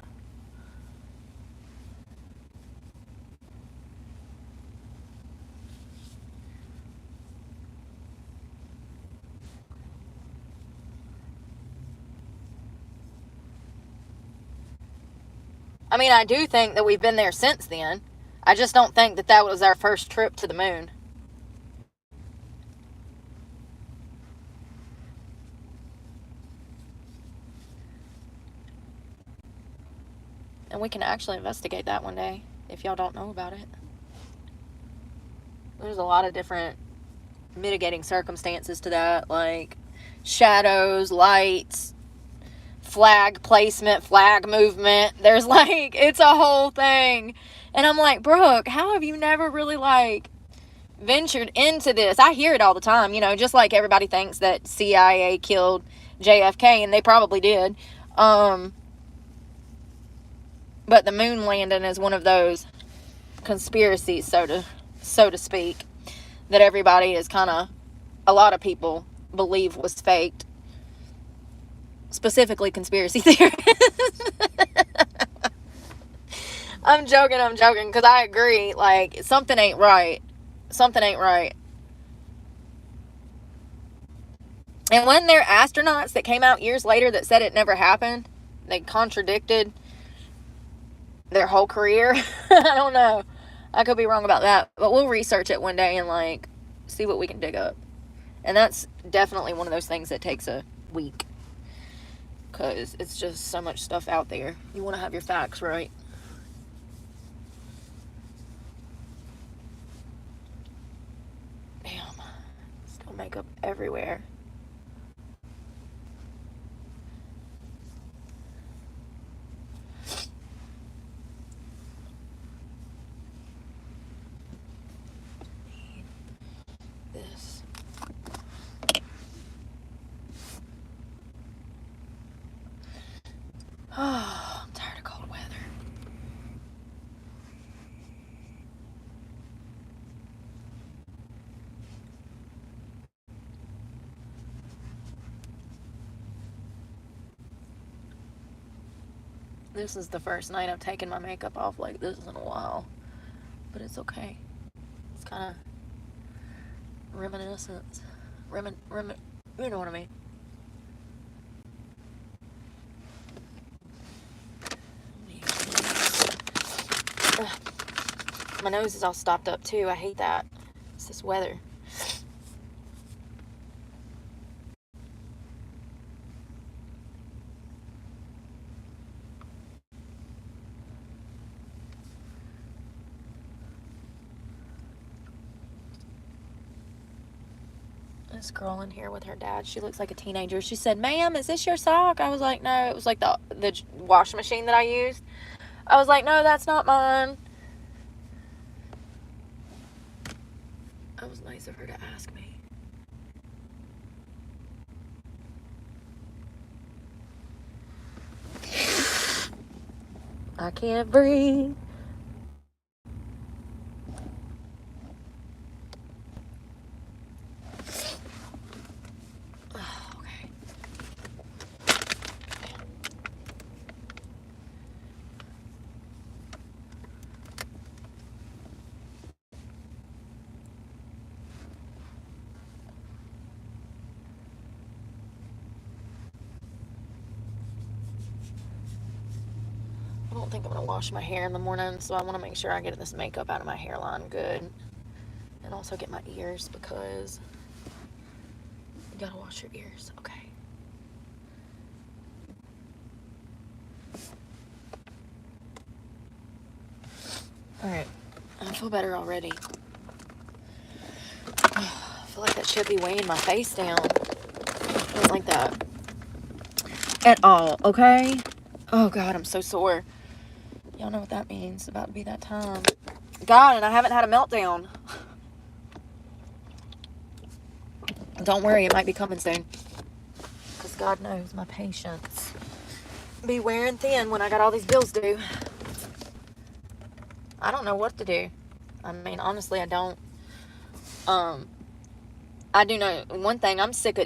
I mean, I do think that we've been there since then. I just don't think that that was our first trip to the moon. And we can actually investigate that one day, if y'all don't know about it. There's a lot of different mitigating circumstances to that, like shadows, lights, flag placement, flag movement. There's like, it's a whole thing. And I'm like, Brooke, how have you never really like ventured into this? I hear it all the time, you know, just like everybody thinks that CIA killed JFK, and they probably did. But the moon landing is one of those conspiracies, so to speak, that everybody is kind of a lot of people believe was faked, specifically conspiracy theorists. I'm joking, because I agree. Like, something ain't right. Something ain't right. And when there are astronauts that came out years later that said it never happened, they contradicted their whole career. I don't know. I could be wrong about that. But we'll research it one day and, like, see what we can dig up. And that's definitely one of those things that takes a week. Because it's just so much stuff out there. You want to have your facts right. Damn. Still makeup everywhere. This. Oh, I'm tired of cold weather. This is the first night I've taken my makeup off like this in a while. But it's okay. It's kind of reminiscence. You know what I mean. Ugh. My nose is all stopped up too. I hate that. It's this weather. This girl in here with her dad, she looks like a teenager. She said, "Ma'am, is this your sock?" I was like, "No." It was like the washing machine that I used. I was like, "No, that's not mine." That was nice of her to ask me. I can't breathe. Okay. I don't think I'm going to wash my hair in the morning, so I want to make sure I get this makeup out of my hairline good. And also get my ears, because you got to wash your ears. Okay. Alright. I feel better already. I feel like that should be weighing my face down. I don't like that at all, okay? Oh, God, I'm so sore. Y'all know what that means. It's about to be that time. God, and I haven't had a meltdown. Don't worry, it might be coming soon. Because God knows my patience be wearing thin when I got all these bills due. I don't know what to do. I mean, honestly, I don't. I do know one thing. I'm sick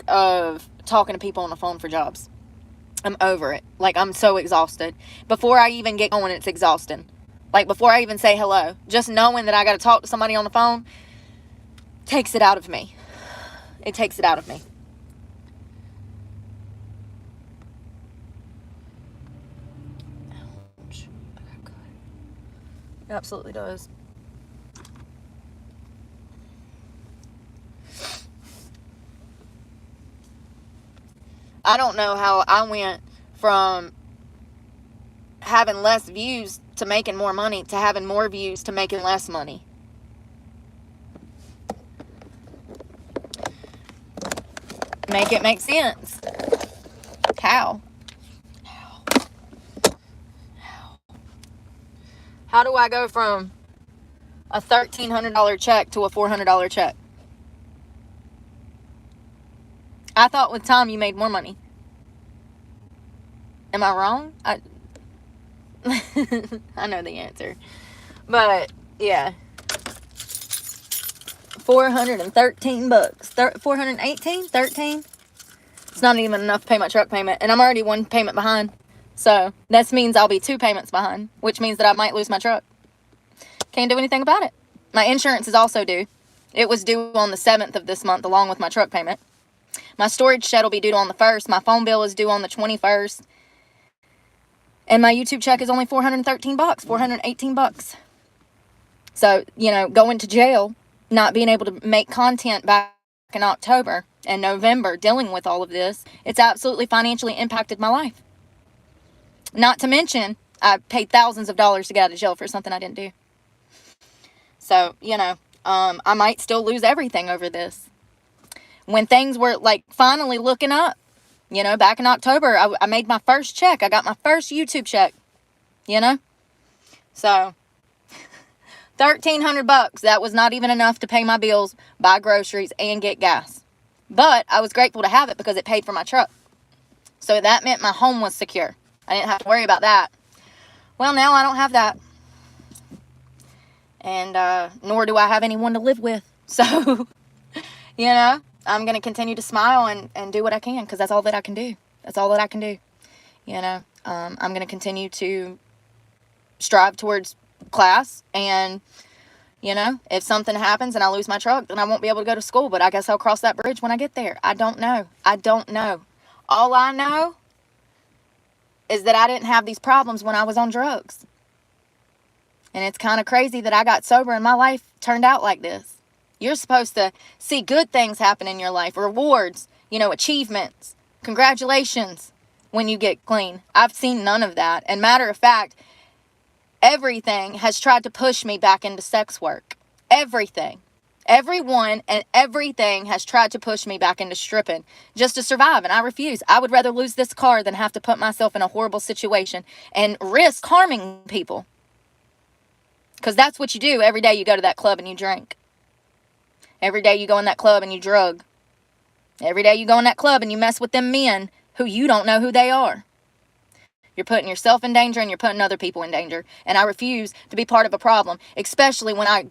of talking to people on the phone for jobs. I'm over it. Like, I'm so exhausted. Before I even get going, it's exhausting. Like, before I even say hello, just knowing that I got to talk to somebody on the phone takes it out of me. It takes it out of me. Ouch. Okay, good. It absolutely does. I don't know how I went from having less views to making more money to having more views to making less money. Make it make sense. How? How do I go from a $1,300 check to a $400 check? I thought with time you made more money. Am I wrong? I know the answer. But, yeah. $413. 418, 13. It's not even enough to pay my truck payment, and I'm already one payment behind. So this means I'll be 2 payments behind, which means that I might lose my truck. Can't do anything about it. My insurance is also due. It was due on the 7th of this month, along with my truck payment. My storage shed will be due on the 1st. My phone bill is due on the 21st. And my YouTube check is only $413, $418. So, you know, going to jail, not being able to make content back in October and November, dealing with all of this, it's absolutely financially impacted my life. Not to mention, I paid thousands of dollars to get out of jail for something I didn't do. So, you know, I might still lose everything over this. When things were, like, finally looking up, you know, back in October, I made my first check. I got my first YouTube check, you know. So, $1,300. That was not even enough to pay my bills, buy groceries, and get gas. But I was grateful to have it because it paid for my truck. So that meant my home was secure. I didn't have to worry about that. Well, now I don't have that. And nor do I have anyone to live with. So, you know, I'm going to continue to smile and do what I can, because that's all that I can do. That's all that I can do. You know, I'm going to continue to strive towards class, and, you know, if something happens and I lose my truck, then I won't be able to go to school, but I guess I'll cross that bridge when I get there. I don't know. I don't know. All I know is that I didn't have these problems when I was on drugs. And it's kind of crazy that I got sober and my life turned out like this. You're supposed to see good things happen in your life, rewards, you know, achievements, congratulations when you get clean. I've seen none of that. And matter of fact, everything has tried to push me back into sex work. Everything. Everyone and everything has tried to push me back into stripping just to survive, and I refuse. I would rather lose this car than have to put myself in a horrible situation and risk harming people. Because that's what you do every day you go to that club and you drink. Every day you go in that club and you drug. Every day you go in that club and you mess with them men who you don't know who they are. You're putting yourself in danger and you're putting other people in danger. And I refuse to be part of a problem, especially when I,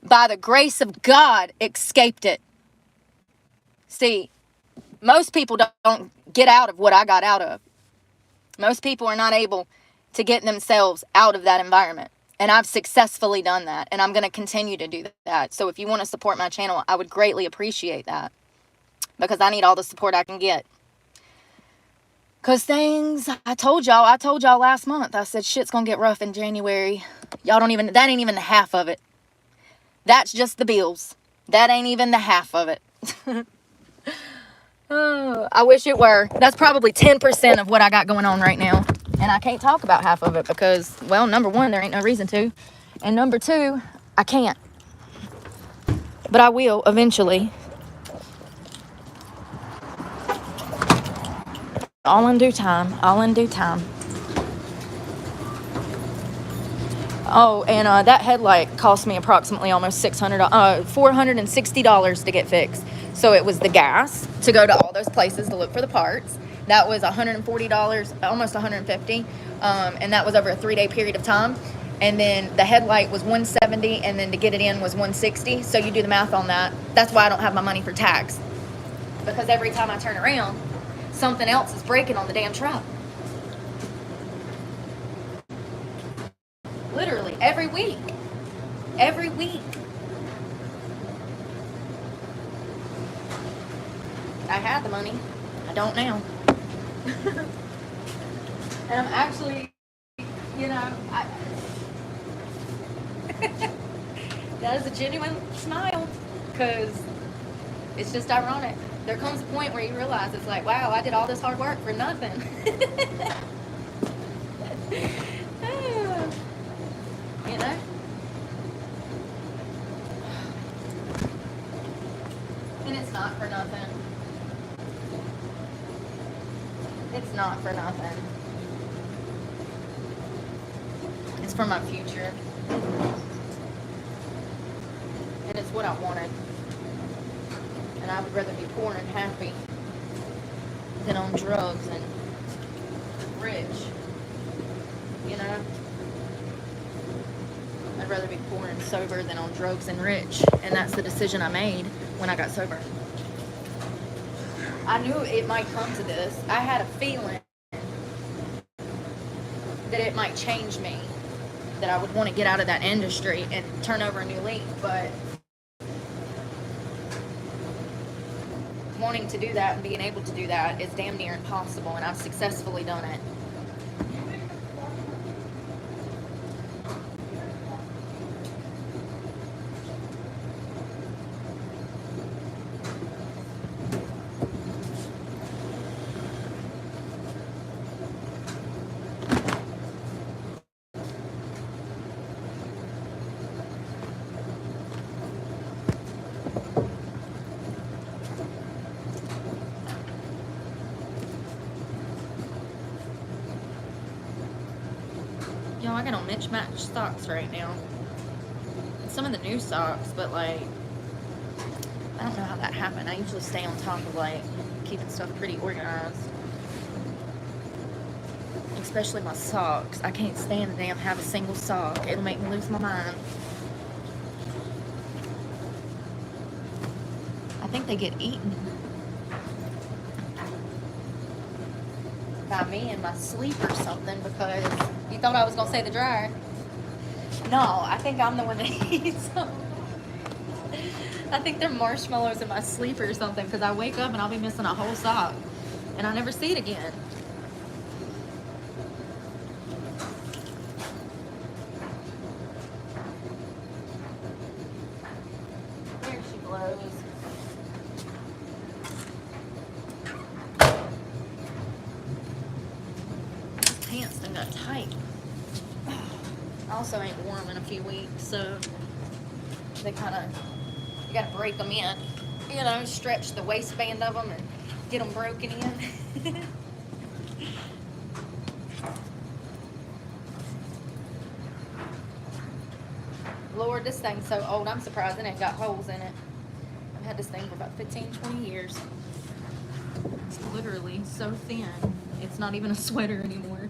by the grace of God, escaped it. See, most people don't get out of what I got out of. Most people are not able to get themselves out of that environment. And I've successfully done that. And I'm going to continue to do that. So if you want to support my channel, I would greatly appreciate that. Because I need all the support I can get. Because things, I told y'all last month, I said shit's going to get rough in January. Y'all don't even, that ain't even the half of it. That's just the bills. That ain't even the half of it. Oh, I wish it were. That's probably 10% of what I got going on right now. And I can't talk about half of it because, well, number one, there ain't no reason to. And number two, I can't. But I will eventually. All in due time. All in due time. Oh, and that headlight cost me approximately almost $460 to get fixed. So it was the gas to go to all those places to look for the parts. That was $140, almost $150, and that was over a 3-day period of time. And then the headlight was $170, and then to get it in was $160. So you do the math on that. That's why I don't have my money for tax, because every time I turn around, something else is breaking on the damn truck. Literally every week. Every week. I had the money. I don't now. And I'm actually, you know, that is a genuine smile, because it's just ironic. There comes a point where you realize it's like, wow, I did all this hard work for nothing. You know? And it's not for nothing. It's not for nothing. It's for my future. And it's what I wanted. And I would rather be poor and happy than on drugs and rich. You know? And I'd rather be poor and sober than on drugs and rich. And that's the decision I made when I got sober. I knew it might come to this. I had a feeling that it might change me, that I would want to get out of that industry and turn over a new leaf, but wanting to do that and being able to do that is damn near impossible, and I've successfully done it. Yo, I got on mismatched socks right now. Some of the new socks, but like, I don't know how that happened. I usually stay on top of like keeping stuff pretty organized. Especially my socks. I can't stand the damn have a single sock. It'll make me lose my mind. I think they get eaten by me in my sleep or something, because you thought I was gonna say the dryer. No, I think I'm the one that eats them. I think they're marshmallows in my sleep or something, because I wake up and I'll be missing a whole sock and I never see it again. There she blows. Pants done got tight. I also ain't warm in a few weeks, so they kind of, you gotta break them in, you know, stretch the waistband of them and get them broken in. Lord, this thing's so old, I'm surprised it ain't got holes in it. I've had this thing for about 15, 20 years. It's literally so thin, it's not even a sweater anymore.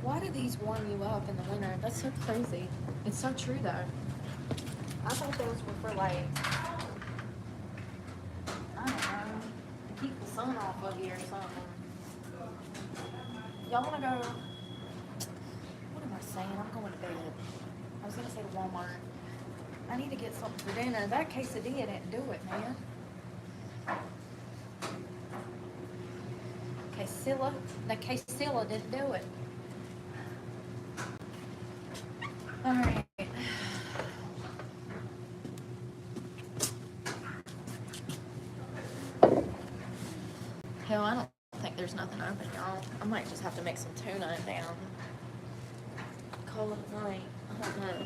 Why do these warm you up in the winter? That's so crazy. It's so true though. I thought those were for like, I don't know, to keep the sun off of you or something. Y'all wanna go, what am I saying? I'm going to bed. I was gonna say to Walmart. I need to get something for dinner. That quesadilla didn't do it, man. The quesadilla didn't do it. Alright. Hell, I don't think there's nothing open, y'all. I might just have to make some tuna down. Call it a night. I don't know.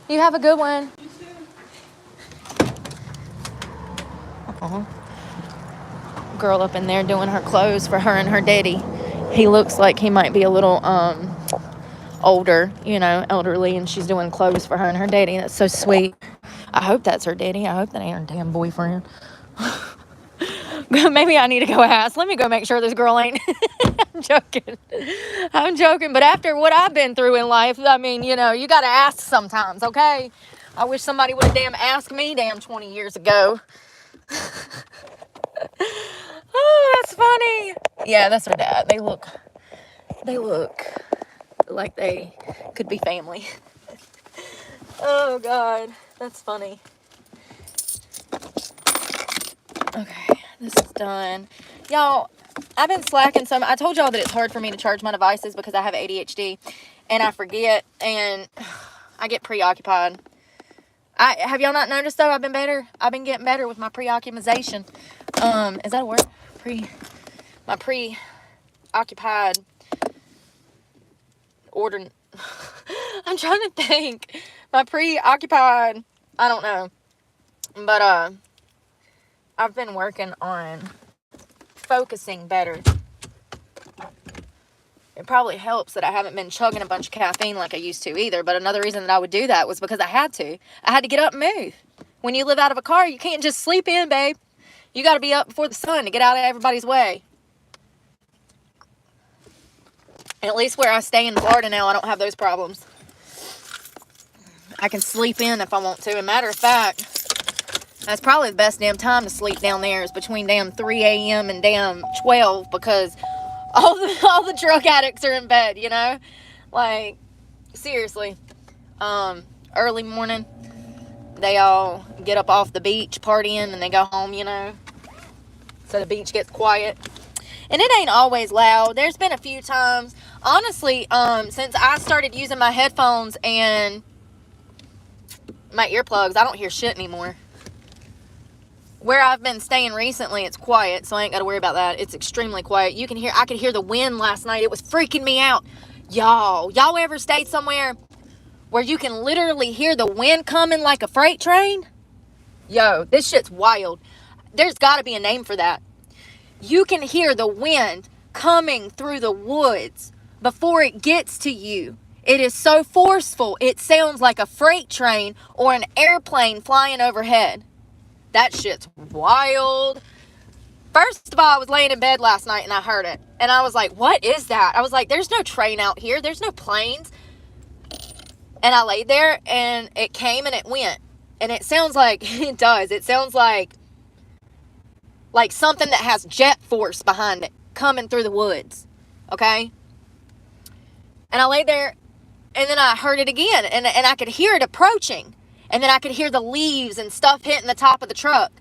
You have a good one. Girl up in there doing her clothes for her and her daddy. He looks like he might be a little older, you know, elderly, and she's doing clothes for her and her daddy. That's so sweet. I hope that's her daddy. I hope that ain't her damn boyfriend. Maybe I need to go ask. Let me go make sure this girl ain't. I'm joking. But after what I've been through in life, I mean, you know, you got to ask sometimes, okay? I wish somebody would have damn asked me damn 20 years ago. Oh, that's funny. Yeah, that's her dad. They look like they could be family. Oh, God. That's funny. Okay, this is done. Y'all, I've been slacking some. I told y'all that it's hard for me to charge my devices because I have ADHD and I forget and I get preoccupied. Have y'all not noticed though? I've been better. I've been getting better with my preoccupation. Is that a word? My preoccupied order. I'm trying to think. My preoccupied. I don't know. But I've been working on focusing better. It probably helps that I haven't been chugging a bunch of caffeine like I used to either. But another reason that I would do that was because I had to. I had to get up and move. When you live out of a car, you can't just sleep in, babe. You got to be up before the sun to get out of everybody's way. And at least where I stay in Florida now, I don't have those problems. I can sleep in if I want to. And matter of fact, that's probably the best damn time to sleep down there is between damn 3 a.m. and damn 12 because all the drug addicts are in bed, you know? Like, seriously. Early morning, they all get up off the beach partying and they go home, you know? So the beach gets quiet. And it ain't always loud. There's been a few times, honestly, since I started using my headphones and my earplugs, I don't hear shit anymore. Where I've been staying recently, it's quiet, so I ain't got to worry about that. It's extremely quiet. I could hear the wind last night. It was freaking me out. Y'all ever stayed somewhere where you can literally hear the wind coming like a freight train? Yo, this shit's wild. There's got to be a name for that. You can hear the wind coming through the woods before it gets to you. It is so forceful. It sounds like a freight train or an airplane flying overhead. That shit's wild. First of all, I was laying in bed last night and I heard it. And I was like, what is that? I was like, there's no train out here. There's no planes. And I laid there and it came and it went. And it sounds like, it does. It sounds like something that has jet force behind it coming through the woods. Okay? And I laid there and then I heard it again. And I could hear it approaching. And then I could hear the leaves and stuff hitting the top of the truck.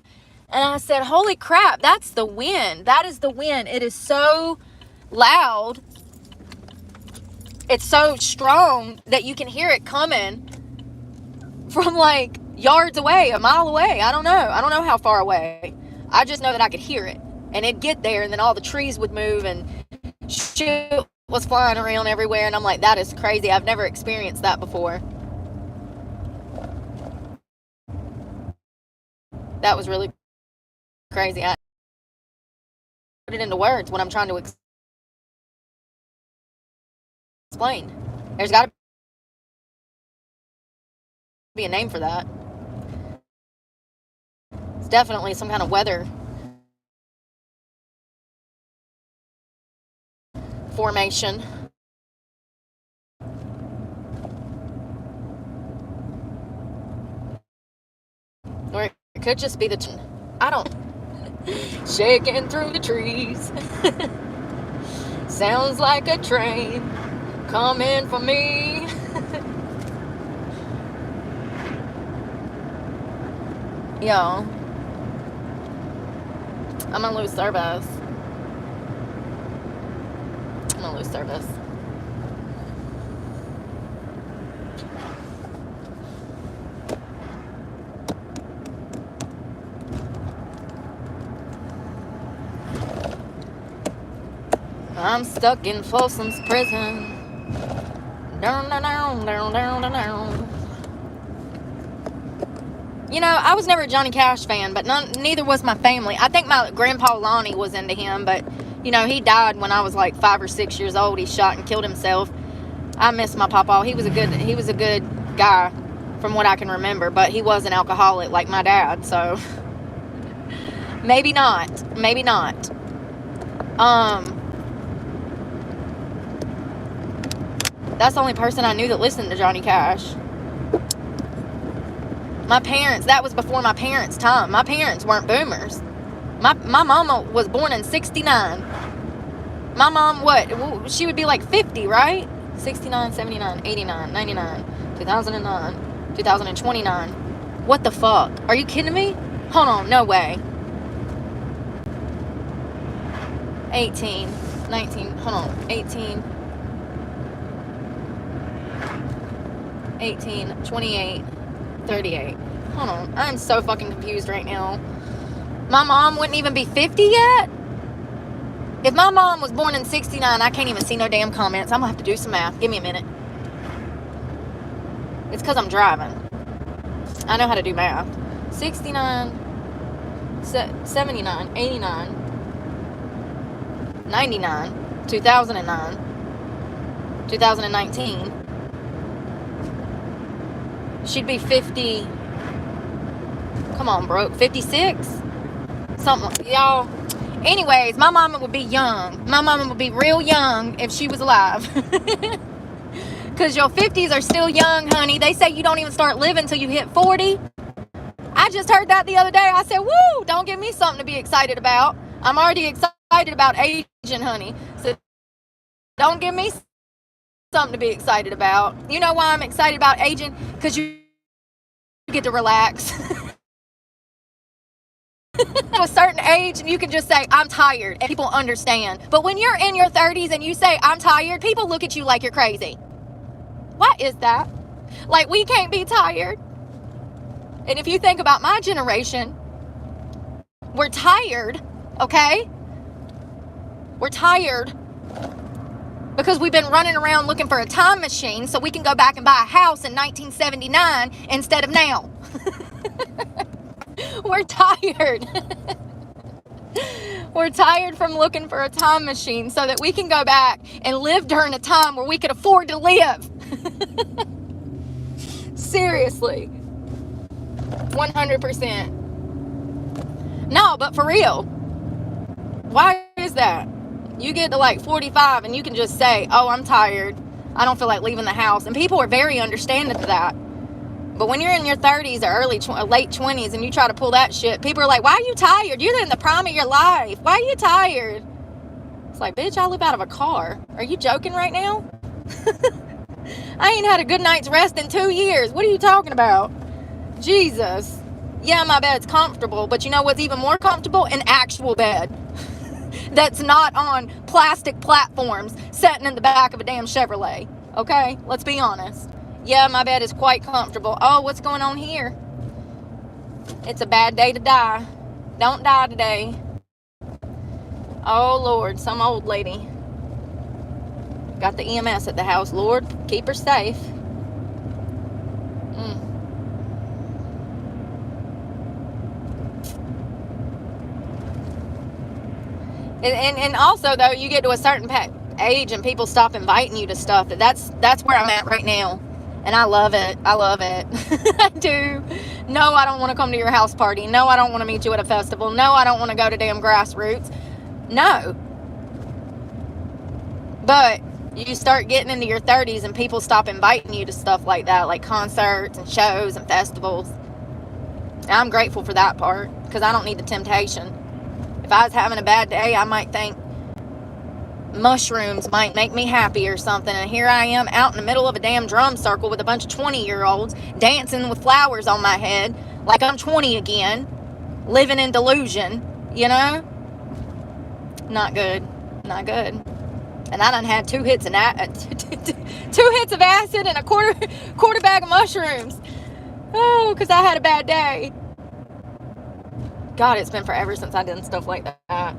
And I said, holy crap, that's the wind. That is the wind. It is so loud. It's so strong that you can hear it coming from like yards away, a mile away. I don't know. I don't know how far away. I just know that I could hear it. And it'd get there and then all the trees would move and shit was flying around everywhere. And I'm like, that is crazy. I've never experienced that before. That was really crazy. I put it into words when I'm trying to explain. There's got to be a name for that. It's definitely some kind of weather formation. Or it could just be I don't. Shaking through the trees. Sounds like a train coming for me. Yo, I'm gonna lose service. I'm gonna lose service. I'm stuck in Folsom's prison. Down, down, down, down, down, down. You know, I was never a Johnny Cash fan, but neither was my family. I think my grandpa Lonnie was into him, but, you know, he died when I was like 5 or 6 years old. He shot and killed himself. I miss my papa. He was a good guy from what I can remember, but he was an alcoholic like my dad, so maybe not. That's the only person I knew that listened to Johnny Cash. My parents, that was before my parents' time. My parents weren't boomers. My mama was born in 69. My mom, what? She would be like 50, right? 69, 79, 89, 99, 2009, 2029. What the fuck? Are you kidding me? Hold on, no way. 18, 19, hold on, 18, 28, 38. Hold on, I'm so fucking confused right now. My mom wouldn't even be 50 yet? If my mom was born in 69, I can't even see no damn comments. I'm gonna have to do some math. Give me a minute. It's because I'm driving. I know how to do math. 69 79, 89, 99, 2009, 2019. She'd be 50. Come on, bro. 56? Something. Y'all. Anyways, my mama would be young. My mama would be real young if she was alive. Because your 50s are still young, honey. They say you don't even start living until you hit 40. I just heard that the other day. I said, woo, don't give me something to be excited about. I'm already excited about aging, honey. So don't give me something to be excited about. You know why I'm excited about aging? Because you get to relax. To a certain age, and you can just say, I'm tired, and people understand. But when you're in your 30s and you say, I'm tired, people look at you like you're crazy. What is that? Like, we can't be tired. And if you think about my generation, we're tired, okay? We're tired because we've been running around looking for a time machine so we can go back and buy a house in 1979 instead of now. We're tired. We're tired from looking for a time machine so that we can go back and live during a time where we could afford to live. Seriously. 100%. No, but for real. Why is that? You get to like 45 and you can just say, oh, I'm tired. I don't feel like leaving the house. And people are very understanding to that. But when you're in your 30s or late 20s and you try to pull that shit, people are like, why are you tired? You're in the prime of your life. Why are you tired? It's like, bitch, I live out of a car. Are you joking right now? I ain't had a good night's rest in 2 years. What are you talking about? Jesus. Yeah, my bed's comfortable, but you know what's even more comfortable? An actual bed. That's not on plastic platforms sitting in the back of a damn Chevrolet. Okay? Let's be honest. Yeah, my bed is quite comfortable. Oh, what's going on here? It's a bad day to die. Don't die today. Oh, Lord, some old lady. Got the EMS at the house. Lord, keep her safe. And also, though, you get to a certain age and people stop inviting you to stuff. That's where I'm at right now. And I love it. I love it. I do. No, I don't want to come to your house party. No, I don't want to meet you at a festival. No, I don't want to go to damn Grassroots. No. But you start getting into your 30s and people stop inviting you to stuff like that, like concerts and shows and festivals. And I'm grateful for that part because I don't need the temptation. If I was having a bad day, I might think mushrooms might make me happy or something. And here I am out in the middle of a damn drum circle with a bunch of 20-year-olds dancing with flowers on my head like I'm 20 again, living in delusion, you know? Not good. Not good. And I done had 2 hits of acid and a quarter bag of mushrooms. Oh, because I had a bad day. God, it's been forever since I did stuff like that.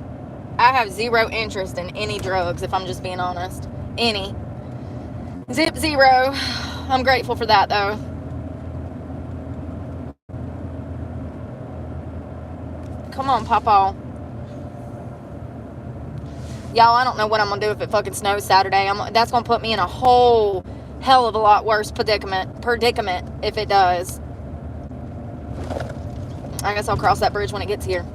I have zero interest in any drugs, if I'm just being honest. Any. Zero. I'm grateful for that, though. Come on, Papa. Y'all, I don't know what I'm going to do if it fucking snows Saturday. That's going to put me in a whole hell of a lot worse predicament if it does. I guess I'll cross that bridge when it gets here.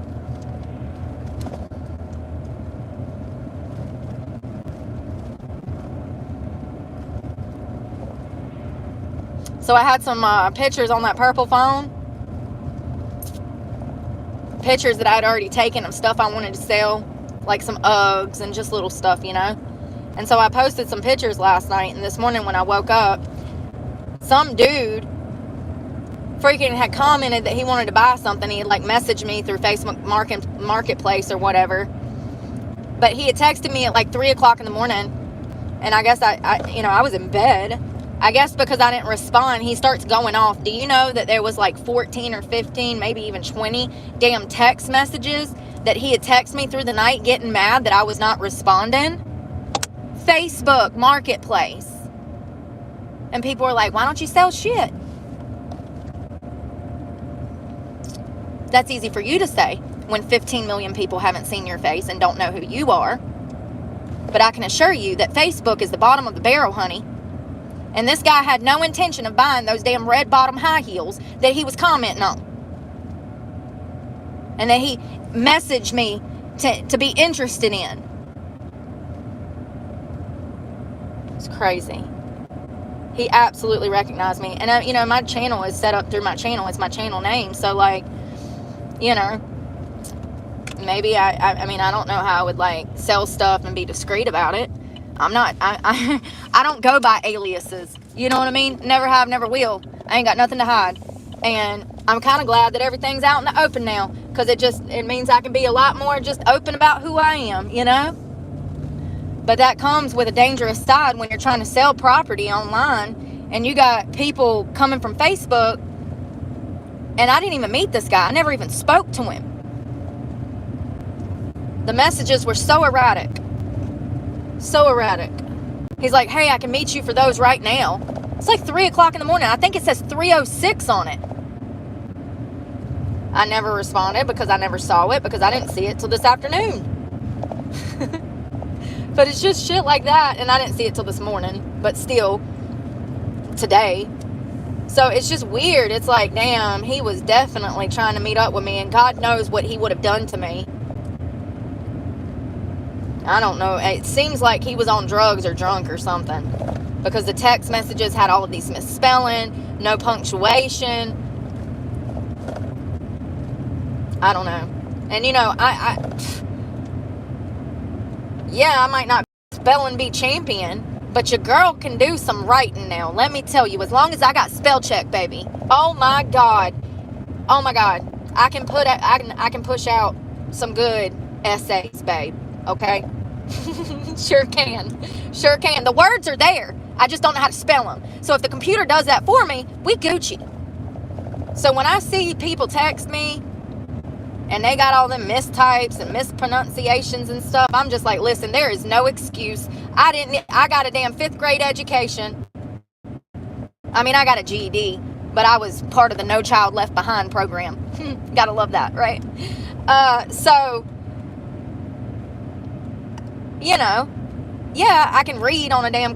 So I had some pictures on that purple phone. Pictures that I had already taken of stuff I wanted to sell. Like some Uggs and just little stuff, you know. And so I posted some pictures last night. And this morning when I woke up, some dude freaking had commented that he wanted to buy something. He had like messaged me through Facebook Marketplace or whatever. But he had texted me at like 3 o'clock in the morning. And I guess I was in bed. I guess because I didn't respond, he starts going off. Do you know that there was like 14 or 15, maybe even 20 damn text messages that he had texted me through the night getting mad that I was not responding? Facebook Marketplace. And people were like, why don't you sell shit? That's easy for you to say. when 15 million people haven't seen your face and don't know who you are. But I can assure you that Facebook is the bottom of the barrel, honey. And this guy had no intention of buying those damn red bottom high heels that he was commenting on. And that he messaged me to be interested in. It's crazy. He absolutely recognized me. And, you know, my channel is set up through my channel. It's my channel name. So, like, you know, maybe I mean, I don't know how I would, like, sell stuff and be discreet about it. I'm not, I don't go by aliases. You know what I mean? Never have, never will. I ain't got nothing to hide. And I'm kind of glad that everything's out in the open now. Because it means I can be a lot more just open about who I am, you know? But that comes with a dangerous side when you're trying to sell property online and you got people coming from Facebook, and I didn't even meet this guy. I never even spoke to him. The messages were so erratic. So erratic. He's like, hey, I can meet you for those right now. It's like 3 o'clock in the morning. I think it says 3:06 on it. I never responded because I never saw it, because I didn't see it till this afternoon. But it's just shit like that, and I didn't see it till this morning, but still, today. So it's just weird. It's like, damn, he was definitely trying to meet up with me, and God knows what he would have done to me. I don't know. It seems like he was on drugs or drunk or something, because the text messages had all of these misspelling, no punctuation. I don't know. And, you know, yeah, I might not spelling bee champion, but your girl can do some writing now. Let me tell you, as long as I got spell check, baby. Oh my God. Oh my God. I can push out some good essays, babe. Okay? Sure can. Sure can. The words are there. I just don't know how to spell them. So if the computer does that for me, we Gucci. So when I see people text me and they got all them mistypes and mispronunciations and stuff, I'm just like, listen, there is no excuse. I got a damn 5th grade education. I mean, I got a GED, but I was part of the No Child Left Behind program. Gotta love that, right? So, you know, yeah, I can read on a damn